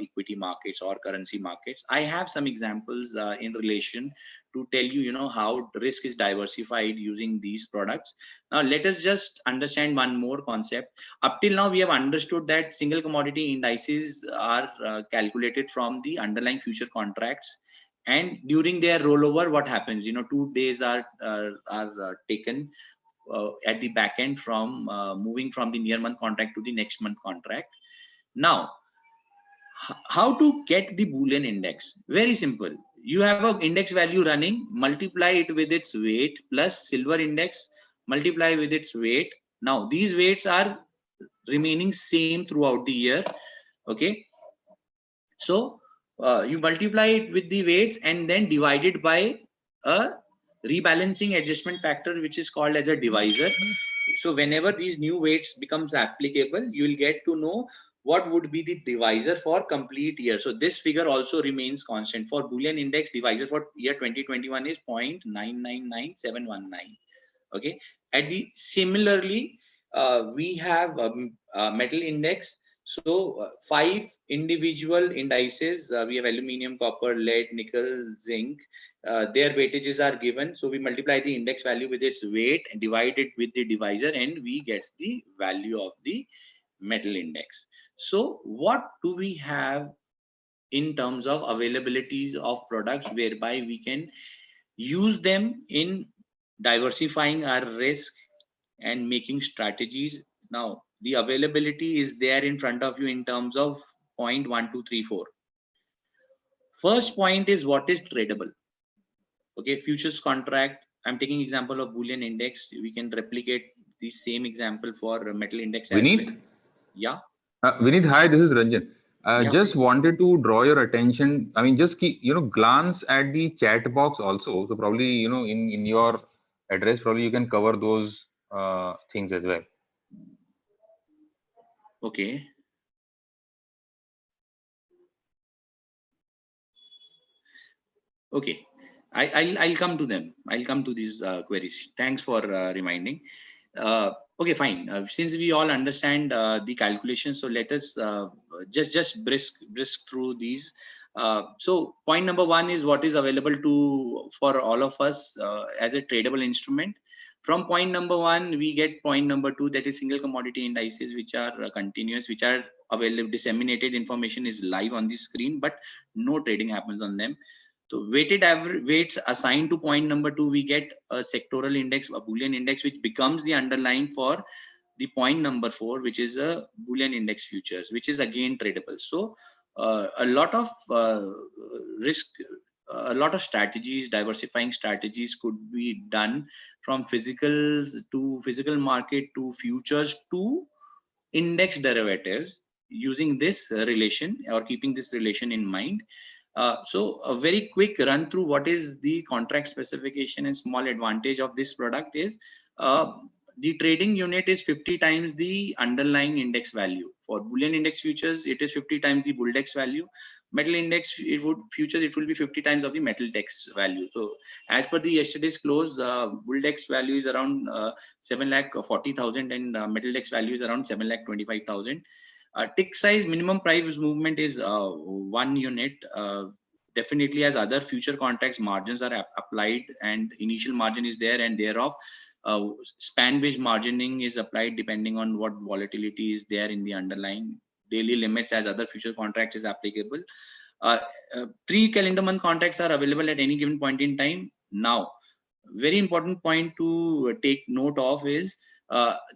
equity markets or currency markets. I have some examples in relation to tell you, you know, how risk is diversified using these products. Now, let us just understand one more concept. Up till now, we have understood that single commodity indices are calculated from the underlying future contracts. And during their rollover, what happens? You know, 2 days are taken at the back end from moving from the near month contract to the next month contract. Now, how to get the Boolean index? Very simple. You have an index value running, multiply it with its weight, plus silver index, multiply with its weight. Now, these weights are remaining same throughout the year. Okay. So you multiply it with the weights and then divide it by a rebalancing adjustment factor, which is called as a divisor. So whenever these new weights becomes applicable, you will get to know what would be the divisor for complete year. So this figure also remains constant. For Boolean index, divisor for year 2021 is 0.999719. Okay. Similarly, we have a metal index. So 5 individual indices, we have aluminum, copper, lead, nickel, zinc. Their weightages are given. So we multiply the index value with its weight and divide it with the divisor, and we get the value of the metal index. So what do we have in terms of availability of products whereby we can use them in diversifying our risk and making strategies? Now, the availability is there in front of you in terms of 0.1234. First point is what is tradable. Okay, futures contract. I'm taking example of Boolean index. We can replicate the same example for metal index as well. Vineet? Yeah. Vineet, hi, this is Ranjan. Yeah. Just wanted to draw your attention. I mean, just keep, glance at the chat box also. So probably, in your address, probably you can cover those things as well. Okay. Okay. I'll come to them. I'll come to these queries. Thanks for reminding. Okay, fine. Since we all understand the calculation, so let us just brisk through these. So point number one is what is available for all of us as a tradable instrument. From point number one, we get point number two, that is single commodity indices, which are continuous, which are available. Disseminated information is live on the screen, but no trading happens on them. So weighted average weights assigned to point number two, we get a sectoral index, a Boolean index, which becomes the underlying for the point number four, which is a Boolean index futures, which is again tradable. So a lot of risk, a lot of strategies, diversifying strategies could be done from physical market to futures to index derivatives using this relation or keeping this relation in mind. So a very quick run through what is the contract specification and small advantage of this product is the trading unit is 50 times the underlying index value. For Boolean index futures, it is 50 times the Bulldex value. Metal index futures, it will be 50 times of the Metaldex value. So as per the yesterday's close, Bulldex value is around 7,40,000 and Metaldex value is around 7,25,000. Tick size minimum price movement is 1 unit. Definitely, as other future contracts, margins are applied and initial margin is there, and thereof span-based margining is applied depending on what volatility is there in the underlying. Daily limits as other future contracts is applicable. 3 calendar month contracts are available at any given point in time. Now, very important point to take note of is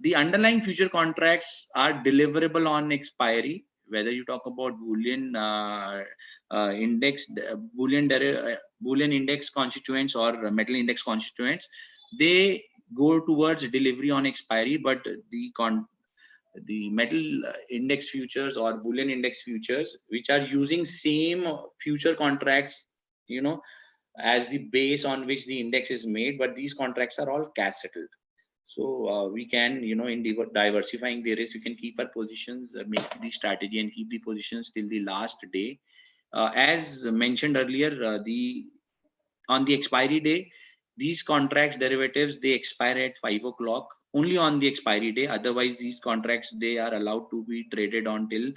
the underlying future contracts are deliverable on expiry, whether you talk about Boolean index, Boolean index constituents or metal index constituents. They go towards delivery on expiry, but the metal index futures or Boolean index futures, which are using same future contracts, as the base on which the index is made, but these contracts are all cash settled. So we can, in diversifying the risk, we can keep our positions, make the strategy and keep the positions till the last day. As mentioned earlier, on the expiry day, these contracts derivatives, they expire at 5 o'clock only on the expiry day. Otherwise, these contracts, they are allowed to be traded until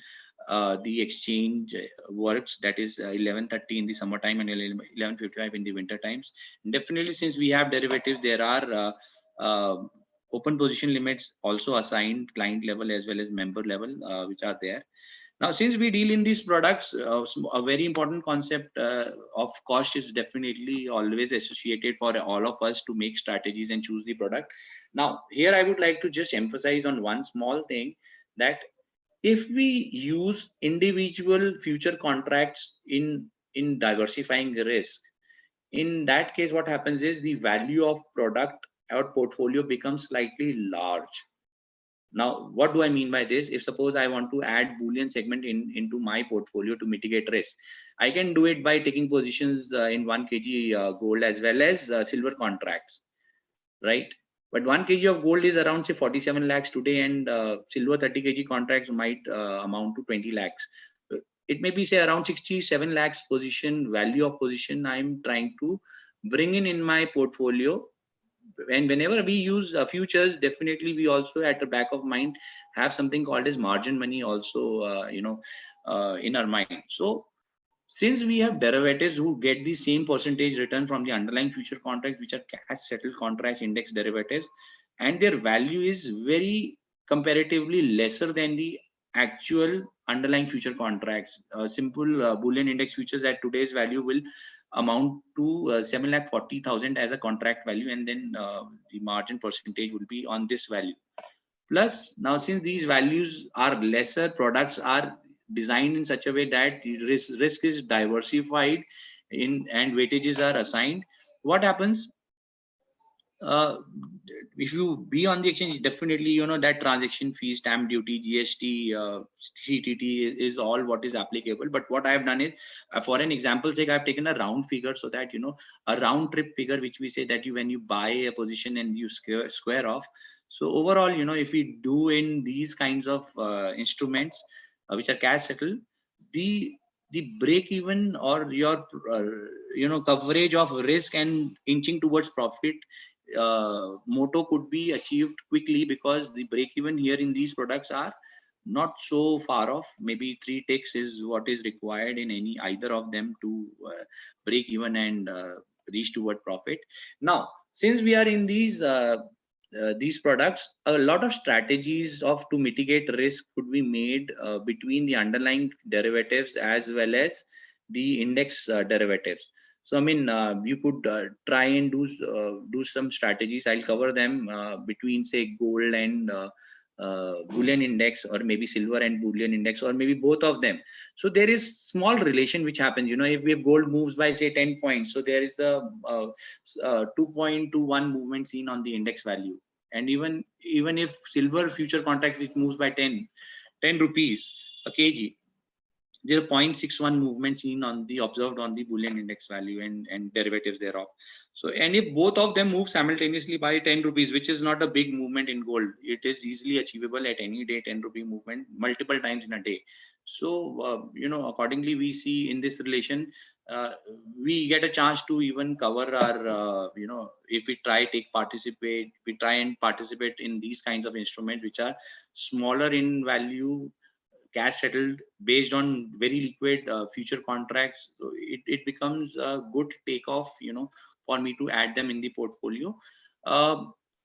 the exchange works, that is 11:30 in the summertime and 11:55 in the winter times. Definitely, since we have derivatives, there are open position limits also assigned client level as well as member level, which are there. Now, since we deal in these products, a very important concept of cost is definitely always associated for all of us to make strategies and choose the product. Now, here I would like to just emphasize on one small thing, that if we use individual future contracts in diversifying the risk, in that case, what happens is the value of product or portfolio becomes slightly large. Now, what do I mean by this? If suppose I want to add Boolean segment into my portfolio to mitigate risk, I can do it by taking positions in 1 kg gold as well as silver contracts, right? But 1 kg of gold is around say 47 lakhs today, and silver 30 kg contracts might amount to 20 lakhs. It may be say around 67 lakhs position, value of position I'm trying to bring in my portfolio. And whenever we use futures, definitely we also at the back of mind have something called as margin money also, in our mind. So since we have derivatives who get the same percentage return from the underlying future contracts, which are cash settled contracts, index derivatives, and their value is very comparatively lesser than the actual underlying future contracts. Simple Boolean index futures at today's value will amount to 7,40,000 as a contract value, and then the margin percentage will be on this value. Plus, now since these values are lesser, products are designed in such a way that risk is diversified and weightages are assigned. What happens? if you be on the exchange, definitely, you know, that transaction fee, stamp duty, GST, CTT is all what is applicable. But what I have done is, for an example sake, I've taken a round figure so that, you know, a round trip figure, which we say that when you buy a position and you square off. So overall, you know, if we do in these kinds of instruments, which are cash settled, the break even or your you know, coverage of risk and inching towards profit motto could be achieved quickly, because the break even here in these products are not so far off. Maybe 3 ticks is what is required in either of them to break even and reach toward profit. Now, since we are in these products, a lot of strategies to mitigate risk could be made between the underlying derivatives as well as the index derivatives. So, I mean, you could try and do some strategies. I'll cover them between, say, gold and bullion index, or maybe silver and bullion index, or maybe both of them. So there is small relation which happens. You know, if we have gold moves by, say, 10 points, so there is a 2.21 movement seen on the index value. And even if silver future contracts, it moves by 10 rupees a kg, there are 0.61 movements seen observed on the bullion index value and derivatives thereof. So, and if both of them move simultaneously by 10 rupees, which is not a big movement in gold, it is easily achievable at any day, 10 rupee movement multiple times in a day. So, you know, accordingly, we see in this relation, we get a chance to even cover our, you know, if we try and participate in these kinds of instruments, which are smaller in value, cash settled, based on very liquid future contracts. So it becomes a good takeoff, you know, for me to add them in the portfolio.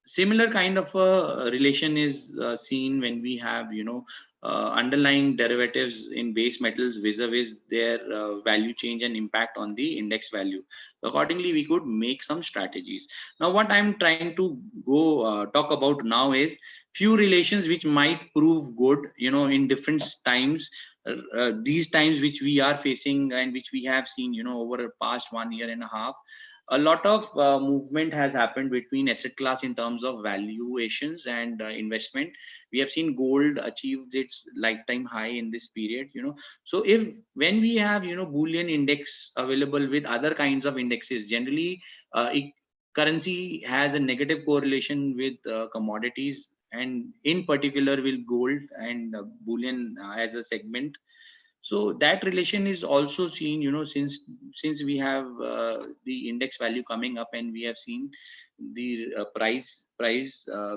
Similar kind of a relation is seen when we have, you know, underlying derivatives in base metals vis-a-vis their value change and impact on the index value. Accordingly, we could make some strategies. Now, what I'm trying to go talk about now is few relations which might prove good, you know, in different times. These times which we are facing and which we have seen, you know, over the past 1.5 years, a lot of movement has happened between asset class in terms of valuations and investment. We have seen gold achieved its lifetime high in this period, you know. So when we have, you know, bullion index available with other kinds of indexes, generally currency has a negative correlation with commodities, and in particular with gold and bullion as a segment. So that relation is also seen, you know, since we have the index value coming up, and we have seen the price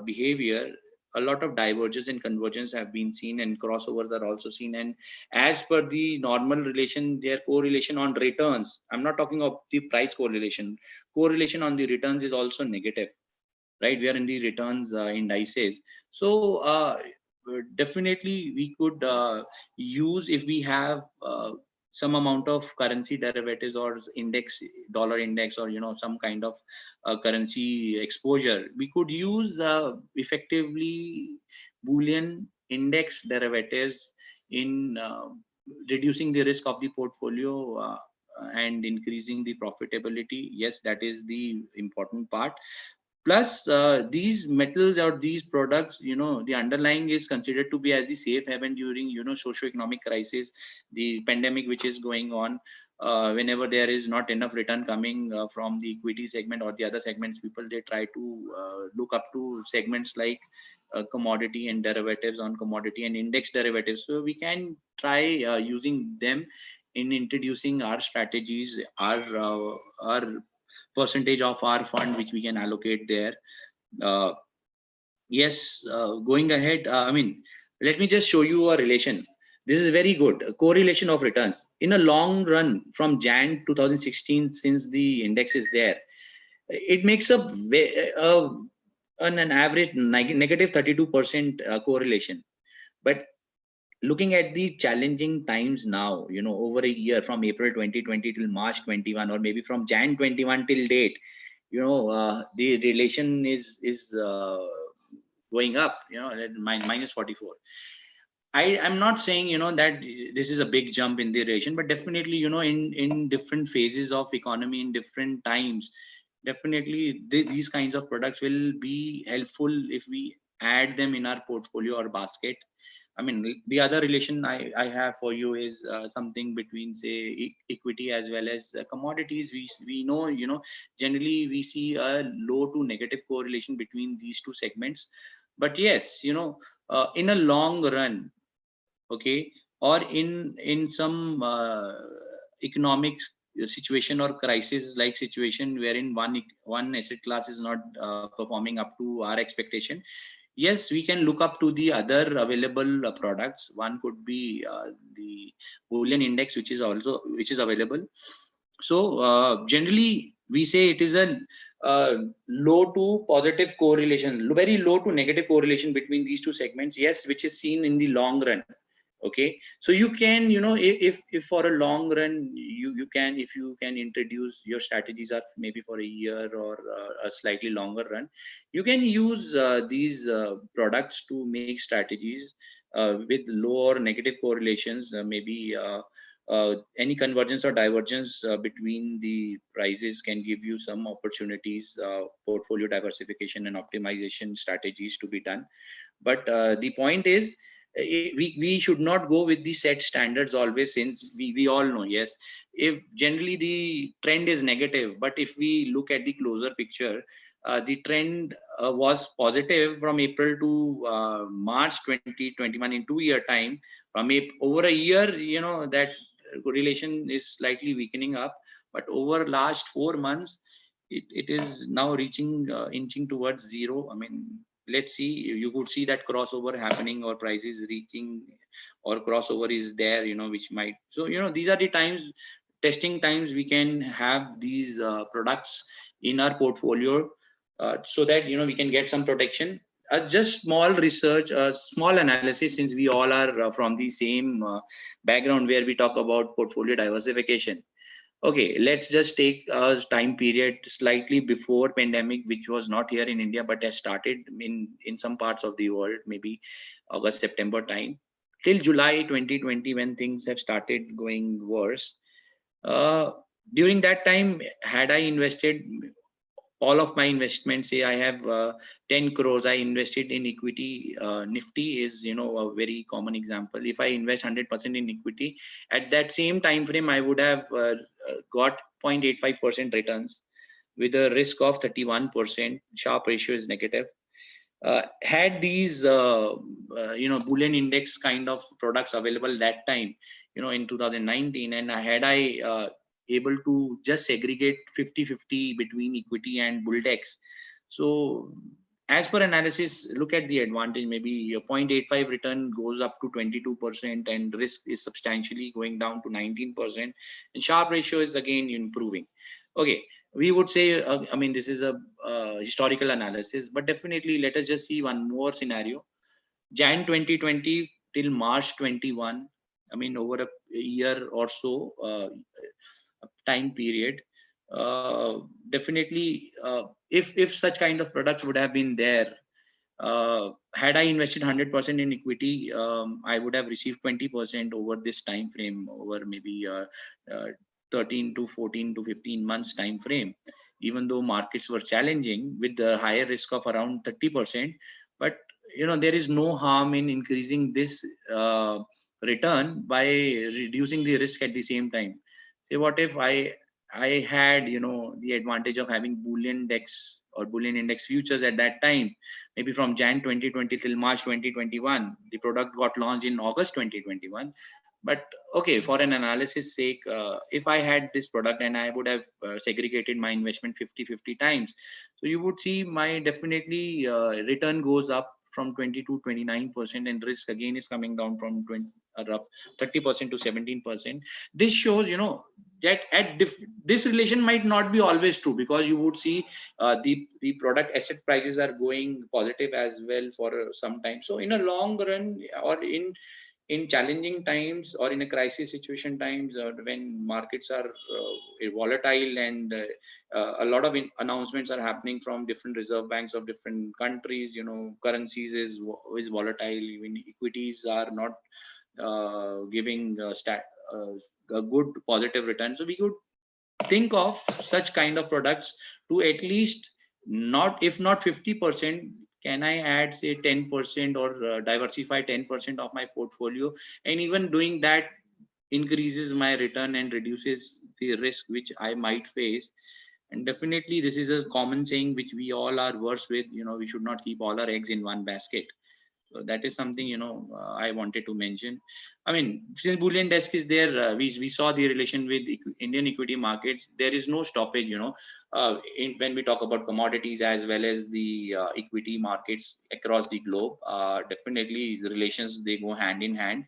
behavior. A lot of divergence and convergence have been seen, and crossovers are also seen. And as per the normal relation, their correlation on returns, I'm not talking of the price correlation on the returns is also negative, right? We are in the returns indices. So definitely we could use, if we have some amount of currency derivatives or index, dollar index, or, you know, some kind of currency exposure, we could use effectively bullion index derivatives in reducing the risk of the portfolio and increasing the profitability. Yes, that is the important part. Plus, these metals or these products, you know, the underlying is considered to be as the safe haven during, you know, socio-economic crisis, the pandemic which is going on. Whenever there is not enough return coming from the equity segment or the other segments, people, they try to look up to segments like commodity and derivatives on commodity and index derivatives. So we can try using them in introducing our strategies, our percentage of our fund which we can allocate there. Yes, going ahead, I mean, let me just show you a relation. This is very good, a correlation of returns in a long run from Jan 2016, since the index is there. It makes up an average negative 32% correlation. But looking at the challenging times now, you know, over a year, from April 2020 till March 21, or maybe from Jan 21 till date, you know, the relation is going up, you know, at minus 44. I'm not saying, you know, that this is a big jump in the relation, but definitely, you know, in different phases of economy, in different times, definitely these kinds of products will be helpful if we add them in our portfolio or basket. I mean, the other relation I have for you is something between, say, equity as well as commodities. We know, generally we see a low to negative correlation between these two segments. But yes, in a long run, okay, or in some economic situation or crisis like situation wherein one asset class is not performing up to our expectation, yes, we can look up to the other available products. One could be the Bullion Index, which is available. So generally we say it is a low to positive correlation, very low to negative correlation between these two segments, yes, which is seen in the long run. Okay, so you can, if for a long run, you can, if you can introduce your strategies are maybe for a year or a slightly longer run, you can use these products to make strategies with low or negative correlations, maybe any convergence or divergence between the prices can give you some opportunities, portfolio diversification and optimization strategies to be done. But the point is, we should not go with the set standards always, since we all know, yes, if generally the trend is negative, but if we look at the closer picture, the trend was positive from April to March 2021 in 2-year time. From over a year, that correlation is slightly weakening up, but over last 4 months, it is now reaching inching towards zero. I mean, let's see, you could see that crossover happening or prices reaching or crossover is there, which might, so these are the times, testing times, we can have these products in our portfolio so that we can get some protection. As just small research, small analysis, since we all are from the same background where we talk about portfolio diversification. Okay, let's just take a time period slightly before pandemic, which was not here in India, but has started in some parts of the world, maybe August, September time, till July 2020, when things have started going worse. During that time, had I invested all of my investments, say I have 10 crores, I invested in equity. Nifty is, a very common example. If I invest 100% in equity, at that same time frame, I would have got 0.85% returns with a risk of 31%. Sharpe ratio is negative. Had these, Bullion Index kind of products available that time, in 2019, and had I able to just segregate 50-50 between equity and Bulldex. So as per analysis, look at the advantage, maybe a 0.85 return goes up to 22% and risk is substantially going down to 19%, and Sharpe ratio is again improving. Okay, we would say, I mean, this is a historical analysis, but definitely let us just see one more scenario. Jan 2020 till March 21, I mean, over a year or so time period, definitely if such kind of products would have been there, had I invested 100% in equity, I would have received 20% over this time frame, over maybe 13 to 14 to 15 months time frame, even though markets were challenging with the higher risk of around 30%. But there is no harm in increasing this return by reducing the risk at the same time. Say, what if I had the advantage of having Bullion Index or Bullion Index futures at that time, maybe from Jan 2020 till March 2021. The product got launched in August 2021. But okay, for an analysis sake, if I had this product and I would have segregated my investment 50-50 times, so you would see my definitely return goes up from 20 to 29%, and risk again is coming down from 30% to 17%. This shows, that at this relation might not be always true, because you would see the product asset prices are going positive as well for some time. So in a long run, or in challenging times, or in a crisis situation times, when markets are volatile and a lot of announcements are happening from different reserve banks of different countries, currencies is volatile, even equities are not giving a good positive return. So we could think of such kind of products to at least not, if not 50%, can I add say 10% or diversify 10% of my portfolio, and even doing that increases my return and reduces the risk which I might face. And definitely this is a common saying which we all are versed with, we should not keep all our eggs in one basket. So that is something, I wanted to mention. I mean, since Bullion Desk is there, we saw the relation with Indian equity markets. There is no stoppage, when we talk about commodities as well as the equity markets across the globe. Definitely the relations, they go hand in hand.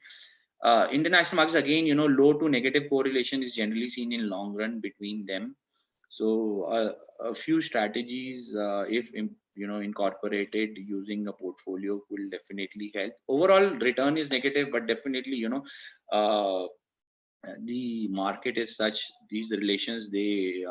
International markets, again, low to negative correlation is generally seen in long run between them. So a few strategies, if incorporated using a portfolio, will definitely help. Overall return is negative, but definitely the market is such, these relations, they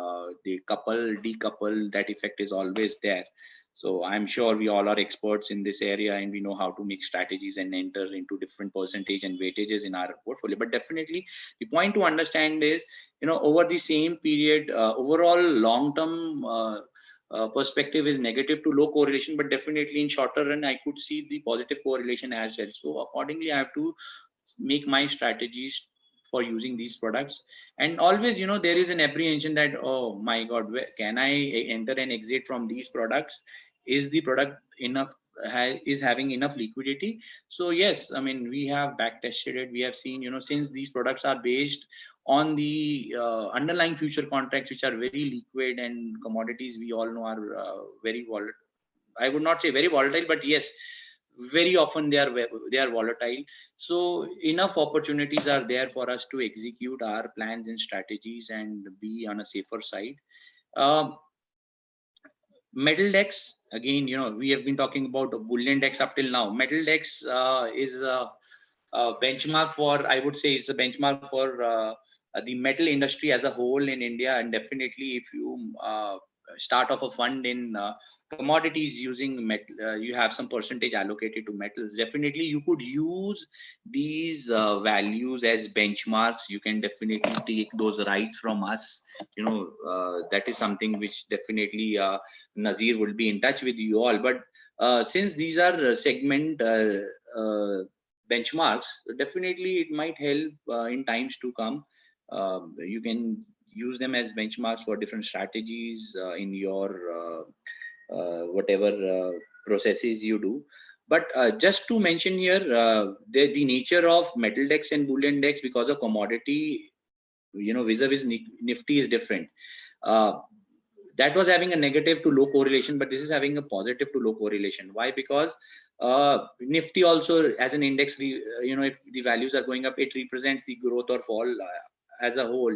decouple, that effect is always there. So I'm sure we all are experts in this area, and we know how to make strategies and enter into different percentage and weightages in our portfolio. But definitely the point to understand is, over the same period, overall long-term perspective is negative to low correlation, but definitely in shorter run, I could see the positive correlation as well. So accordingly, I have to make my strategies for using these products. And always, there is an apprehension that, oh my God, can I enter and exit from these products? Is the product enough, is having enough liquidity? So yes, I mean, we have back tested it. We have seen, since these products are based on the underlying future contracts, which are very liquid, and commodities we all know are very volatile. I would not say very volatile, but yes, very often they are volatile. So enough opportunities are there for us to execute our plans and strategies and be on a safer side. Metal Dex, again, we have been talking about Bullion Dex up till now. Metal Dex is a benchmark for, I would say it's a benchmark for the metal industry as a whole in India. And definitely if you start off a fund in commodities using metal, you have some percentage allocated to metals. Definitely you could use these values as benchmarks. You can definitely take those rights from us. That is something which definitely Nazir will be in touch with you all. But since these are segment benchmarks, definitely it might help in times to come. You can use them as benchmarks for different strategies in your whatever processes you do. But just to mention here, the nature of Metal Dex and Bullion Dex, because of commodity, vis-a-vis Nifty is different. That was having a negative to low correlation, but this is having a positive to low correlation. Why? Because Nifty also, as an index, if the values are going up, it represents the growth or fall as a whole,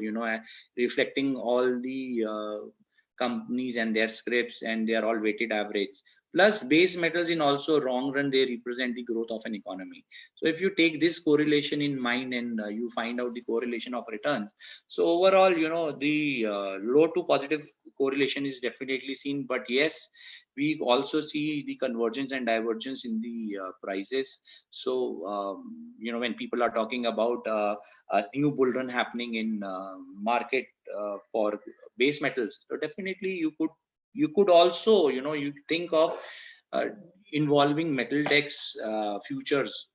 reflecting all the companies and their scripts, and they are all weighted average. Plus base metals, in also long run, they represent the growth of an economy. So if you take this correlation in mind, and you find out the correlation of returns, so overall, the low to positive correlation is definitely seen. But yes, we also see the convergence and divergence in the prices. So when people are talking about a new bull run happening in market for base metals, so definitely you could also, you think of involving Metal Dex futures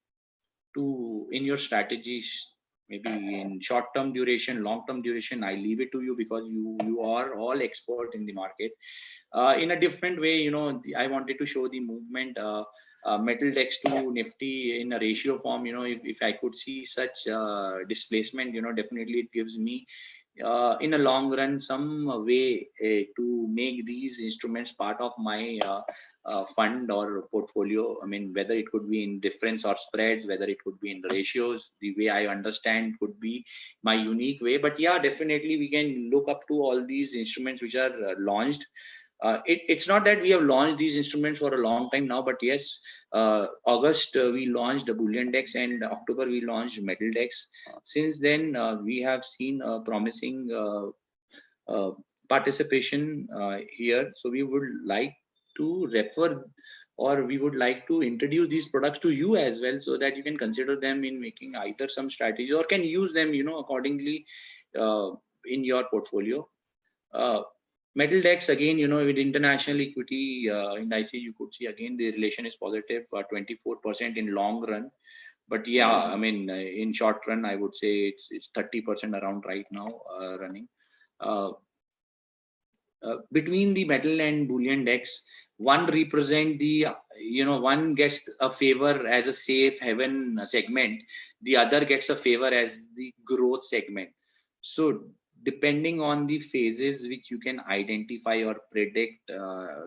in your strategies, maybe in short-term duration, long-term duration. I leave it to you, because you are all expert in the market. In a different way, I wanted to show the movement Metal Dex to Nifty in a ratio form. If I could see such displacement, definitely it gives me in a long run some way to make these instruments part of my fund or portfolio. I mean, whether it could be in difference or spreads, whether it could be in ratios, the way I understand could be my unique way. But yeah, definitely we can look up to all these instruments which are launched. It's not that we have launched these instruments for a long time now, but yes, August we launched the Bullion Dex, and October we launched Metal Dex. Since then, we have seen promising participation here. So we would like to refer, or we would like to introduce these products to you as well, so that you can consider them in making either some strategy, or can use them, accordingly in your portfolio. Metal DEX again, with international equity indices, you could see again the relation is positive, 24% in long run. But yeah, I mean, in short run, I would say it's 30% around right now running. Between the metal and bullion DEX, one represent the, one gets a favor as a safe haven segment, the other gets a favor as the growth segment. So depending on the phases which you can identify or predict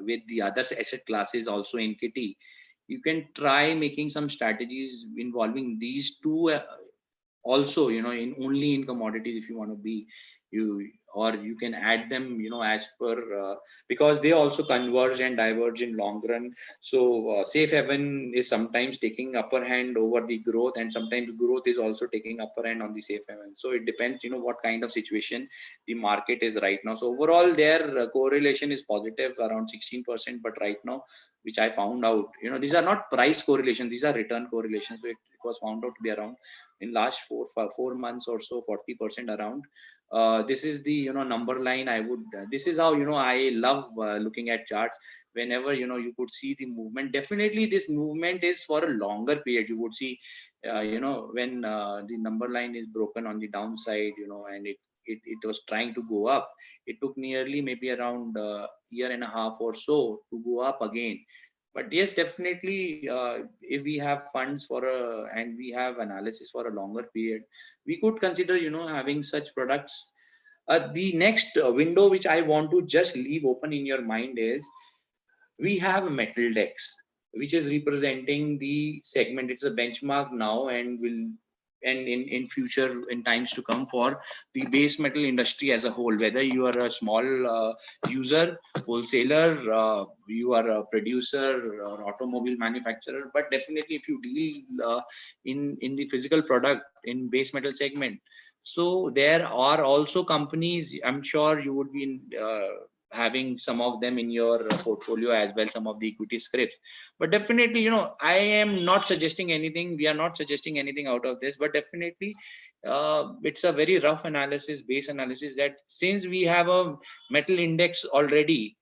with the other asset classes also in kitty, you can try making some strategies involving these two also, in only in commodities if you want to be, or you can add them, as per because they also converge and diverge in long run. So safe haven is sometimes taking upper hand over the growth, and sometimes growth is also taking upper hand on the safe haven. So it depends, what kind of situation the market is right now. So overall their correlation is positive around 16%, but right now, which I found out, these are not price correlation, these are return correlations. So it was found out to be around in last 4 months or so 40% around. This is the number line. I would this is how I love looking at charts. Whenever you could see the movement, definitely this movement is for a longer period. You would see when the number line is broken on the downside, and it was trying to go up. It took nearly maybe around a year and a half or so to go up again. But yes, definitely, if we have funds and we have analysis for a longer period, we could consider, having such products. The next window which I want to just leave open in your mind is, we have metal DEX, which is representing the segment. It's a benchmark now, and in future, in times to come, for the base metal industry as a whole. Whether you are a small user, wholesaler, you are a producer or automobile manufacturer, but definitely if you deal in the physical product in base metal segment, so there are also companies, I'm sure you would be having some of them in your portfolio as well, some of the equity scripts. But definitely, I am not suggesting anything, we are not suggesting anything out of this, but definitely it's a very rough analysis, base analysis, that since we have a metal index already,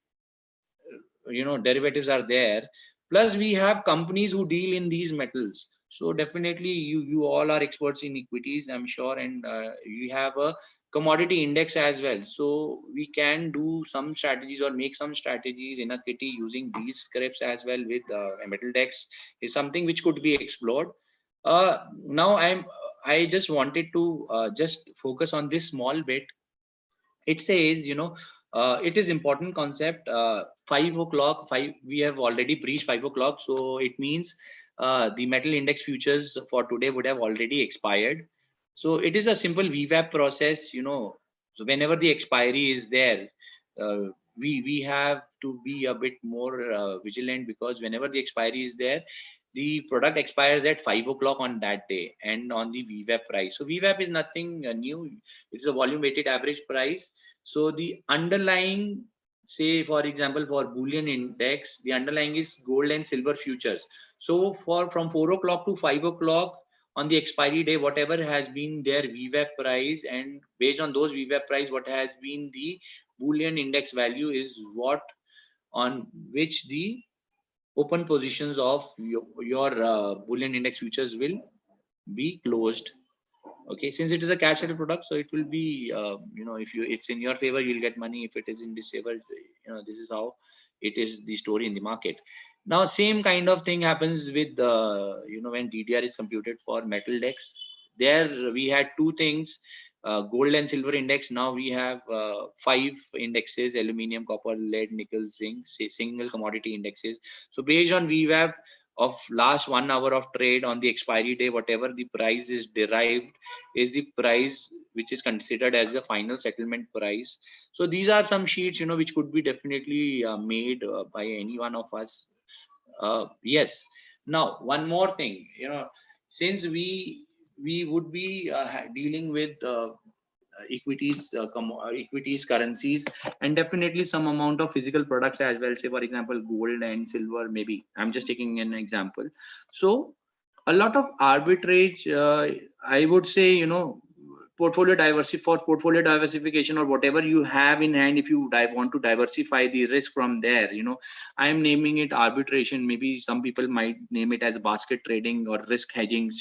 derivatives are there, plus we have companies who deal in these metals. So definitely you all are experts in equities, I'm sure, and you have a commodity index as well. So we can do some strategies or make some strategies in a kitty using these scripts as well with metal DEX is something which could be explored. Now I just wanted to just focus on this small bit. It says, it is important concept. 5 o'clock, we have already breached 5 o'clock. So it means the metal index futures for today would have already expired. So it is a simple VWAP process, so whenever the expiry is there, we have to be a bit more vigilant, because whenever the expiry is there, the product expires at 5 o'clock on that day and on the VWAP price. So VWAP is nothing new. It's a volume weighted average price. So the underlying, say for example, for bullion index, the underlying is gold and silver futures. So from 4 o'clock to 5 o'clock on the expiry day, whatever has been their VWAP price, and based on those VWAP price, what has been the bullion index value is what on which the open positions of your bullion index futures will be closed. Okay, since it is a cash settled product, so it will be if it's in your favor, you'll get money. If it is in disfavor, this is how it is the story in the market. Now same kind of thing happens with when DDR is computed for metal DEX. There we had two things, gold and silver index. Now we have 5 indexes: aluminum, copper, lead, nickel, zinc, say single commodity indexes. So based on VWAP of last 1 hour of trade on the expiry day, whatever the price is derived is the price which is considered as the final settlement price. So these are some sheets which could be definitely made by any one of us. Yes. Now one more thing, since we would be dealing with equities, equities, currencies, and definitely some amount of physical products as well. Say for example, gold and silver. Maybe I'm just taking an example. So a lot of arbitrage, I would say, portfolio diversification or whatever you have in hand, if you want to diversify the risk from there, I am naming it arbitration. Maybe some people might name it as basket trading or risk hedging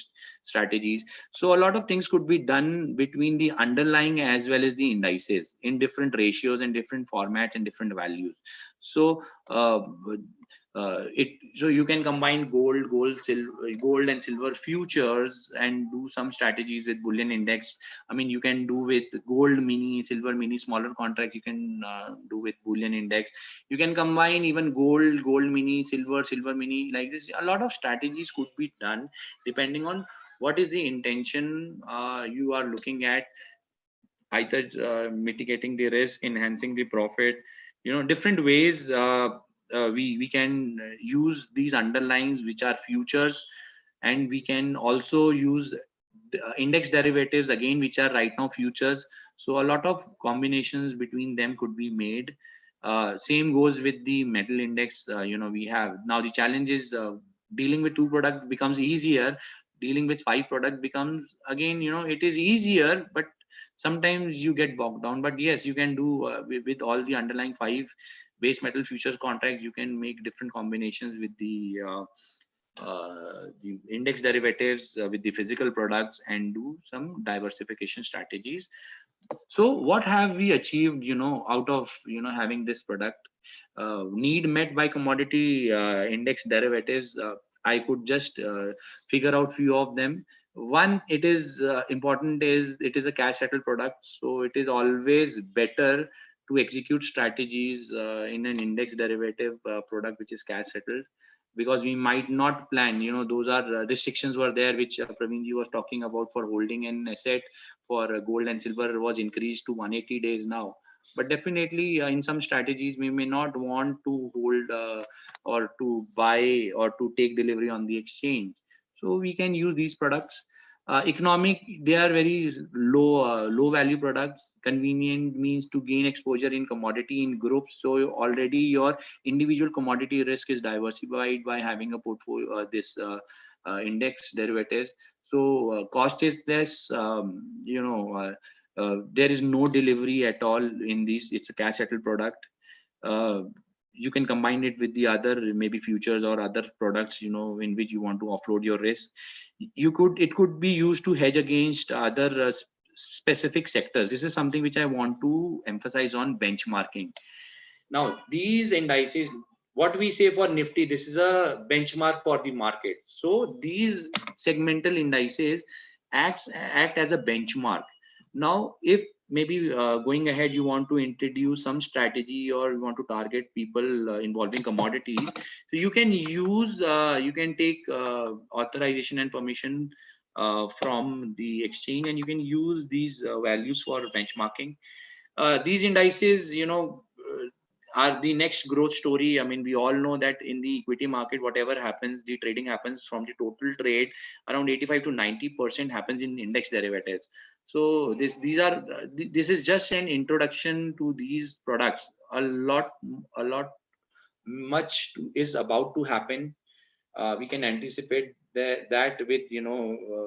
strategies. So a lot of things could be done between the underlying as well as the indices in different ratios and different formats and different values. So so you can combine gold and silver futures and do some strategies with bullion index. I mean, you can do with gold mini, silver mini, smaller contracts. You can do with bullion index. You can combine even gold mini, silver mini, like this. A lot of strategies could be done depending on what is the intention you are looking at, either mitigating the risk, enhancing the profit, different ways we can use these underlyings, which are futures, and we can also use index derivatives again, which are right now futures. So a lot of combinations between them could be made. Same goes with the metal index. We have now, the challenge is dealing with 2 products becomes easier. Dealing with 5 products becomes, again, it is easier, but sometimes you get bogged down. But yes, you can do with all the underlying 5 base metal futures contracts. You can make different combinations with the index derivatives, with the physical products, and do some diversification strategies. So what have we achieved, out of having this product? Need met by commodity index derivatives. I could just figure out few of them. One, it is important, is it is a cash settled product, so it is always better to execute strategies in an index derivative product which is cash settled, because we might not plan, those are restrictions were there, which Praveenji was talking about, for holding an asset for gold and silver was increased to 180 days now. But definitely in some strategies, we may not want to hold or to buy or to take delivery on the exchange. So we can use these products. Economic, they are very low value products. Convenient means to gain exposure in commodity in groups. So already your individual commodity risk is diversified by having a portfolio, this index derivatives. So cost is less. There is no delivery at all in these. It's a cash settled product. You can combine it with the other, maybe futures or other products, in which you want to offload your risk. It could be used to hedge against other specific sectors. This is something which I want to emphasize on benchmarking. Now, these indices, what we say for Nifty, this is a benchmark for the market. So these segmental indices act as a benchmark. Now, if maybe going ahead, you want to introduce some strategy or you want to target people involving commodities, so you can use, you can take authorization and permission from the exchange, and you can use these values for benchmarking. These indices, are the next growth story. I mean, we all know that in the equity market, whatever happens, the trading happens from the total trade, around 85 to 90% happens in index derivatives. So this is just an introduction to these products. A lot much is about to happen. We can anticipate that with,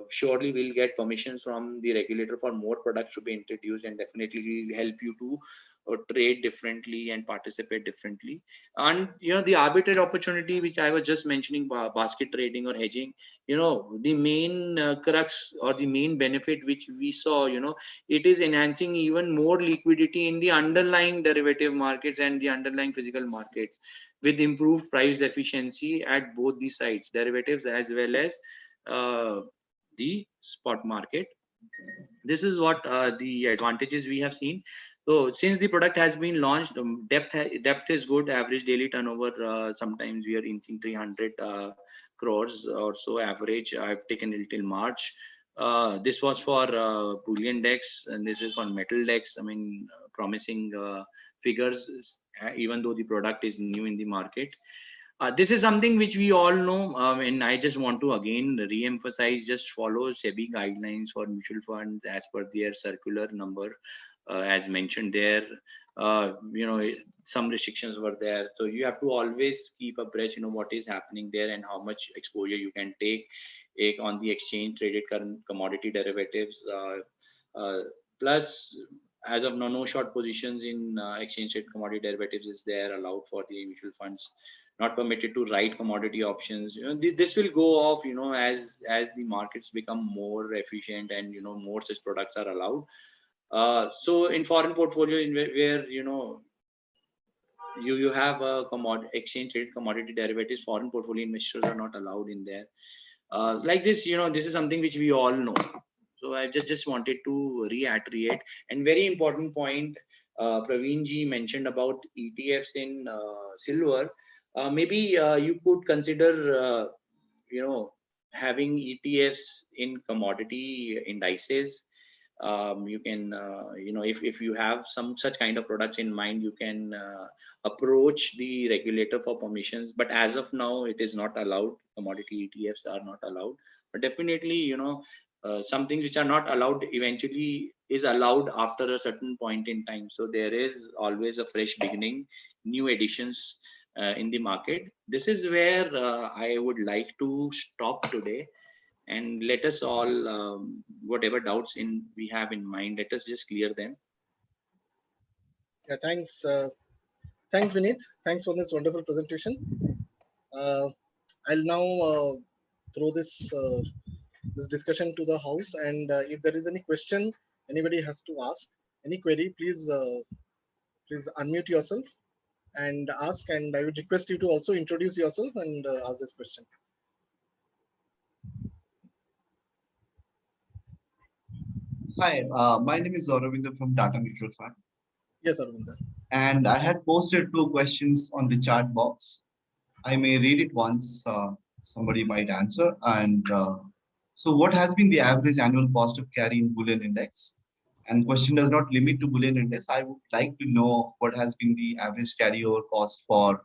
surely we'll get permissions from the regulator for more products to be introduced, and definitely will help you to trade differently and participate differently. And the arbitrage opportunity, which I was just mentioning, basket trading or hedging, the main crux or the main benefit which we saw, it is enhancing even more liquidity in the underlying derivative markets and the underlying physical markets, with improved price efficiency at both the sides, derivatives as well as the spot market. This is what the advantages we have seen. So since the product has been launched, depth is good. Average daily turnover, sometimes we are inching 300 crores or so average. I've taken it till March. This was for bullion DEX, and this is for metal DEX. I mean, promising figures, even though the product is new in the market. This is something which we all know, and I just want to again re-emphasize, just follow SEBI guidelines for mutual funds as per their circular number, as mentioned there. Some restrictions were there, so you have to always keep abreast, what is happening there and how much exposure you can take on the exchange traded commodity derivatives. Plus, as of now, no short positions in exchange rate commodity derivatives is there allowed for the mutual funds. Not permitted to write commodity options. This will go off, as the markets become more efficient and more such products are allowed. So in foreign portfolio, where you have a exchange rate commodity derivatives, foreign portfolio investors are not allowed in there. Like this, this is something which we all know. So I just wanted to reiterate. And very important point, Praveen ji mentioned about ETFs in silver. Maybe you could consider, having ETFs in commodity indices. You can, if you have some such kind of products in mind, you can approach the regulator for permissions. But as of now, it is not allowed. Commodity ETFs are not allowed. But definitely, some things which are not allowed eventually is allowed after a certain point in time. So there is always a fresh beginning, new additions in the market. This is where I would like to stop today. And let us all, whatever doubts we have in mind, let us just clear them. Yeah, thanks. Thanks, Vineet. Thanks for this wonderful presentation. I'll now throw this discussion to the house, and if there is any question anybody has to ask, any query, please unmute yourself and ask. And I would request you to also introduce yourself and ask this question. Hi, my name is Aravinda from Tata Mutual Fund, Yes, Aravinda. and I had posted 2 questions on the chat box. I may read it once, somebody might answer. And so what has been the average annual cost of carry in Bullion Index? And question does not limit to Bullion Index. I would like to know what has been the average carryover cost for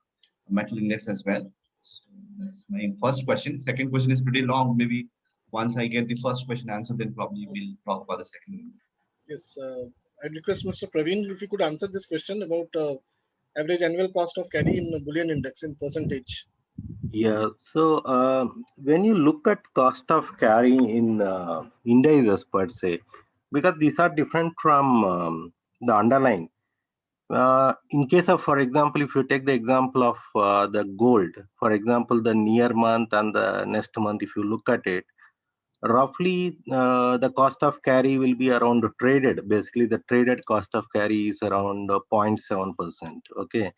Metal Index as well. So that's my first question. Second question is pretty long. Maybe once I get the first question answered, then probably we'll talk about the second one. Yes, I'd request Mr. Praveen if you could answer this question about average annual cost of carry in Bullion Index in percentage. Yeah, so when you look at cost of carry in indices per se, because these are different from the underlying. In case of, for example, if you take the example of the gold, for example, the near month and the next month, if you look at it, roughly the cost of carry will be around traded. Basically, the traded cost of carry is around 0.7%. Okay.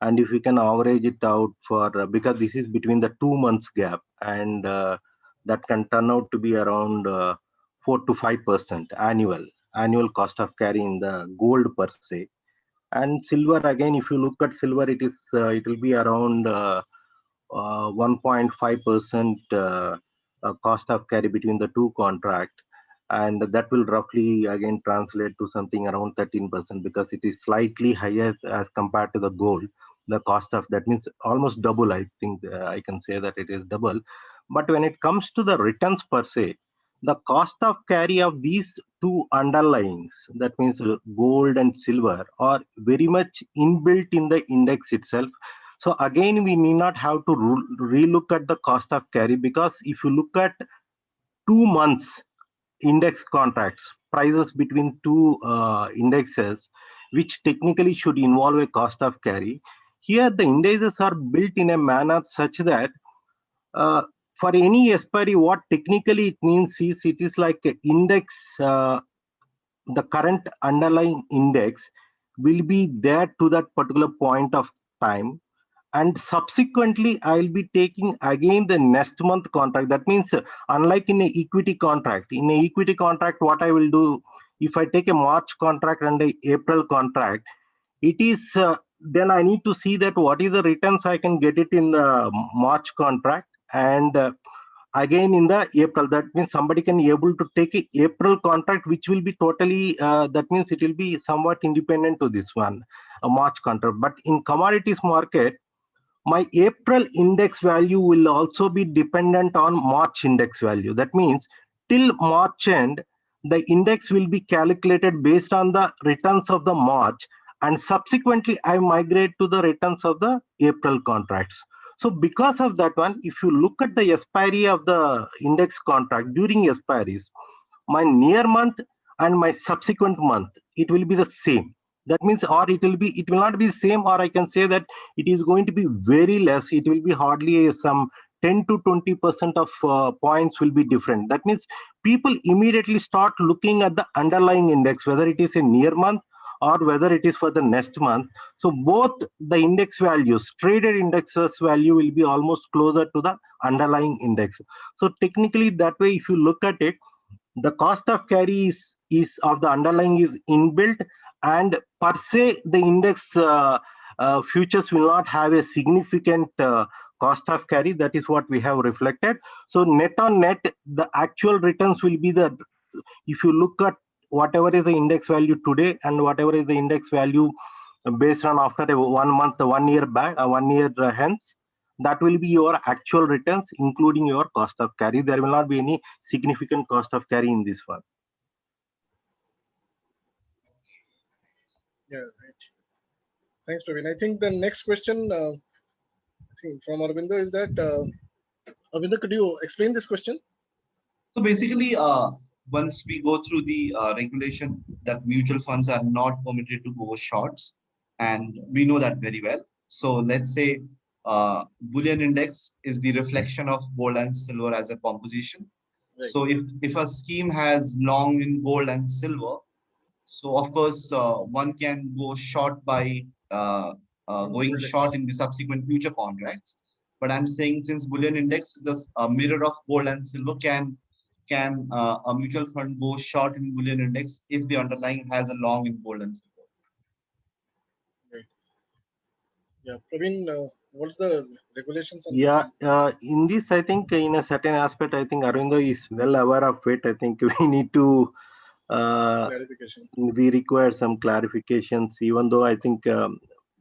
And if you can average it out for, because this is between the 2 months gap, and that can turn out to be around 4 to 5% annual cost of carry in the gold per se. And silver, again, if you look at silver, it will be around 1.5% cost of carry between the two contract, and that will roughly again translate to something around 13%, because it is slightly higher as compared to the gold. The cost of that means almost double. I think I can say that it is double. But when it comes to the returns per se, the cost of carry of these two underlyings, that means gold and silver, are very much inbuilt in the index itself. So again, we need not have to relook at the cost of carry, because if you look at 2 months index contracts, prices between two indexes, which technically should involve a cost of carry, here the indices are built in a manner such that for any expiry, what technically it means is it is like an index, the current underlying index will be there to that particular point of time. And subsequently, I'll be taking again the next month contract. That means, unlike in an equity contract, what I will do, if I take a March contract and an April contract, it is then I need to see that what is the returns I can get it in the March contract, and again in the April. That means somebody can be able to take a April contract, which will be totally, that means it will be somewhat independent to this one, a March contract. But in commodities market, my April index value will also be dependent on March index value. That means till March end, the index will be calculated based on the returns of the March, and subsequently I migrate to the returns of the April contracts. So because of that one, if you look at the expiry of the index contract during expiries, my near month and my subsequent month, it will be the same. That means, or it will not be the same, or I can say that it is going to be very less. It will be hardly some 10 to 20% of points will be different. That means people immediately start looking at the underlying index, whether it is a near month or whether it is for the next month. So both the index values, traded indexes value will be almost closer to the underlying index. So technically that way, if you look at it, the cost of carry is of the underlying is inbuilt, and per se the index futures will not have a significant cost of carry. That is what we have reflected. So net on net, the actual returns will be the, if you look at whatever is the index value today and whatever is the index value based on after a 1 month, 1 year back, 1 year hence, that will be your actual returns, including your cost of carry. There will not be any significant cost of carry in this one. Yeah, right. Thanks, Praveen. I think the next question, I think from Arvindo, is that Arvindo, could you explain this question? So basically, once we go through the regulation that mutual funds are not permitted to go shorts, and we know that very well. So let's say bullion index is the reflection of gold and silver as a composition. Right. So if a scheme has long in gold and silver, so of course one can go short by going Index. short in the subsequent future contracts. But I'm saying, since bullion index is the mirror of gold and silver, can a mutual fund go short in bullion index if the underlying has a long in gold and silver? Yeah, Praveen, what's the regulations on Yeah, this? in this, I think in a certain aspect, I think Arvindo is well aware of it. I think we need to, Clarification. we require some clarifications, even though I think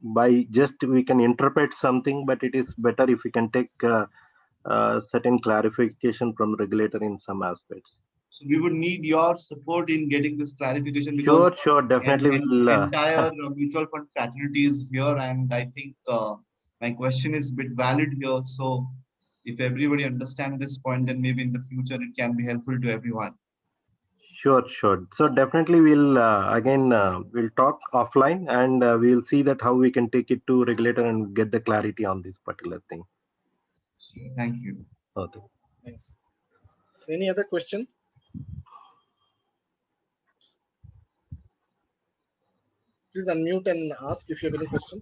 by just we can interpret something, but it is better if we can take certain clarification from regulator in some aspects. So we would need your support in getting this clarification, because Sure, definitely we'll. entire mutual fund fraternity is here, and I think my question is a bit valid here. So if everybody understands this point, then maybe in the future it can be helpful to everyone. Sure. So definitely we'll again we'll talk offline, and we'll see that how we can take it to regulator and get the clarity on this particular thing. Thank you. Okay. Thanks. So any other question? Please unmute and ask if you have any question.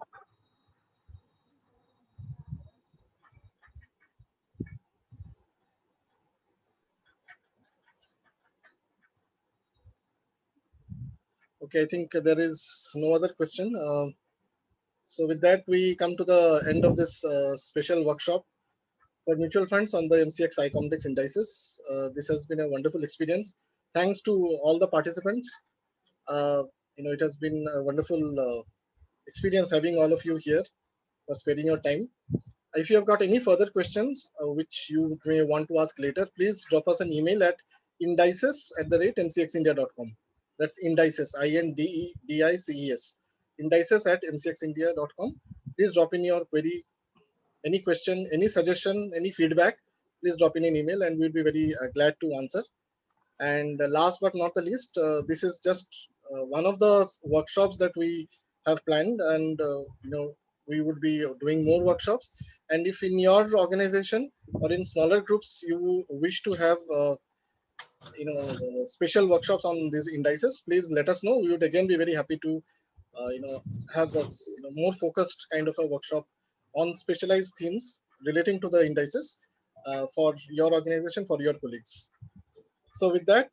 Okay, I think there is no other question. So with that, we come to the end of this special workshop for mutual funds on the MCX iComdex indices. This has been a wonderful experience. Thanks to all the participants. It has been a wonderful experience having all of you here for sparing your time. If you have got any further questions which you may want to ask later, please drop us an email at indices@mcxindia.com. That's indices, INDEDICES, indices@mcxindia.com. Please drop in your query, any question, any suggestion, any feedback. Please drop in an email, and we'll be very glad to answer. And last but not the least, this is just one of the workshops that we have planned, and we would be doing more workshops. And if in your organization or in smaller groups you wish to have special workshops on these indices, please let us know. We would again be very happy to have a more focused kind of a workshop on specialized themes relating to the indices for your organization, for your colleagues. So with that,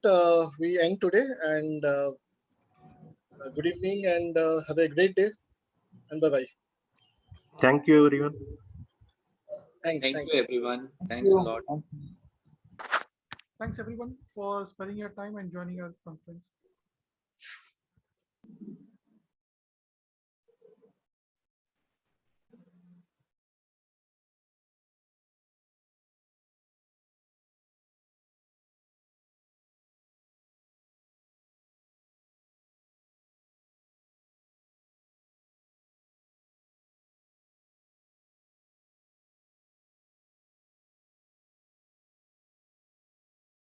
we end today, and good evening, and have a great day, and bye-bye. Thank you, everyone. Thanks. Thank you, everyone. Thanks a lot. Thanks everyone for spending your time and joining our conference.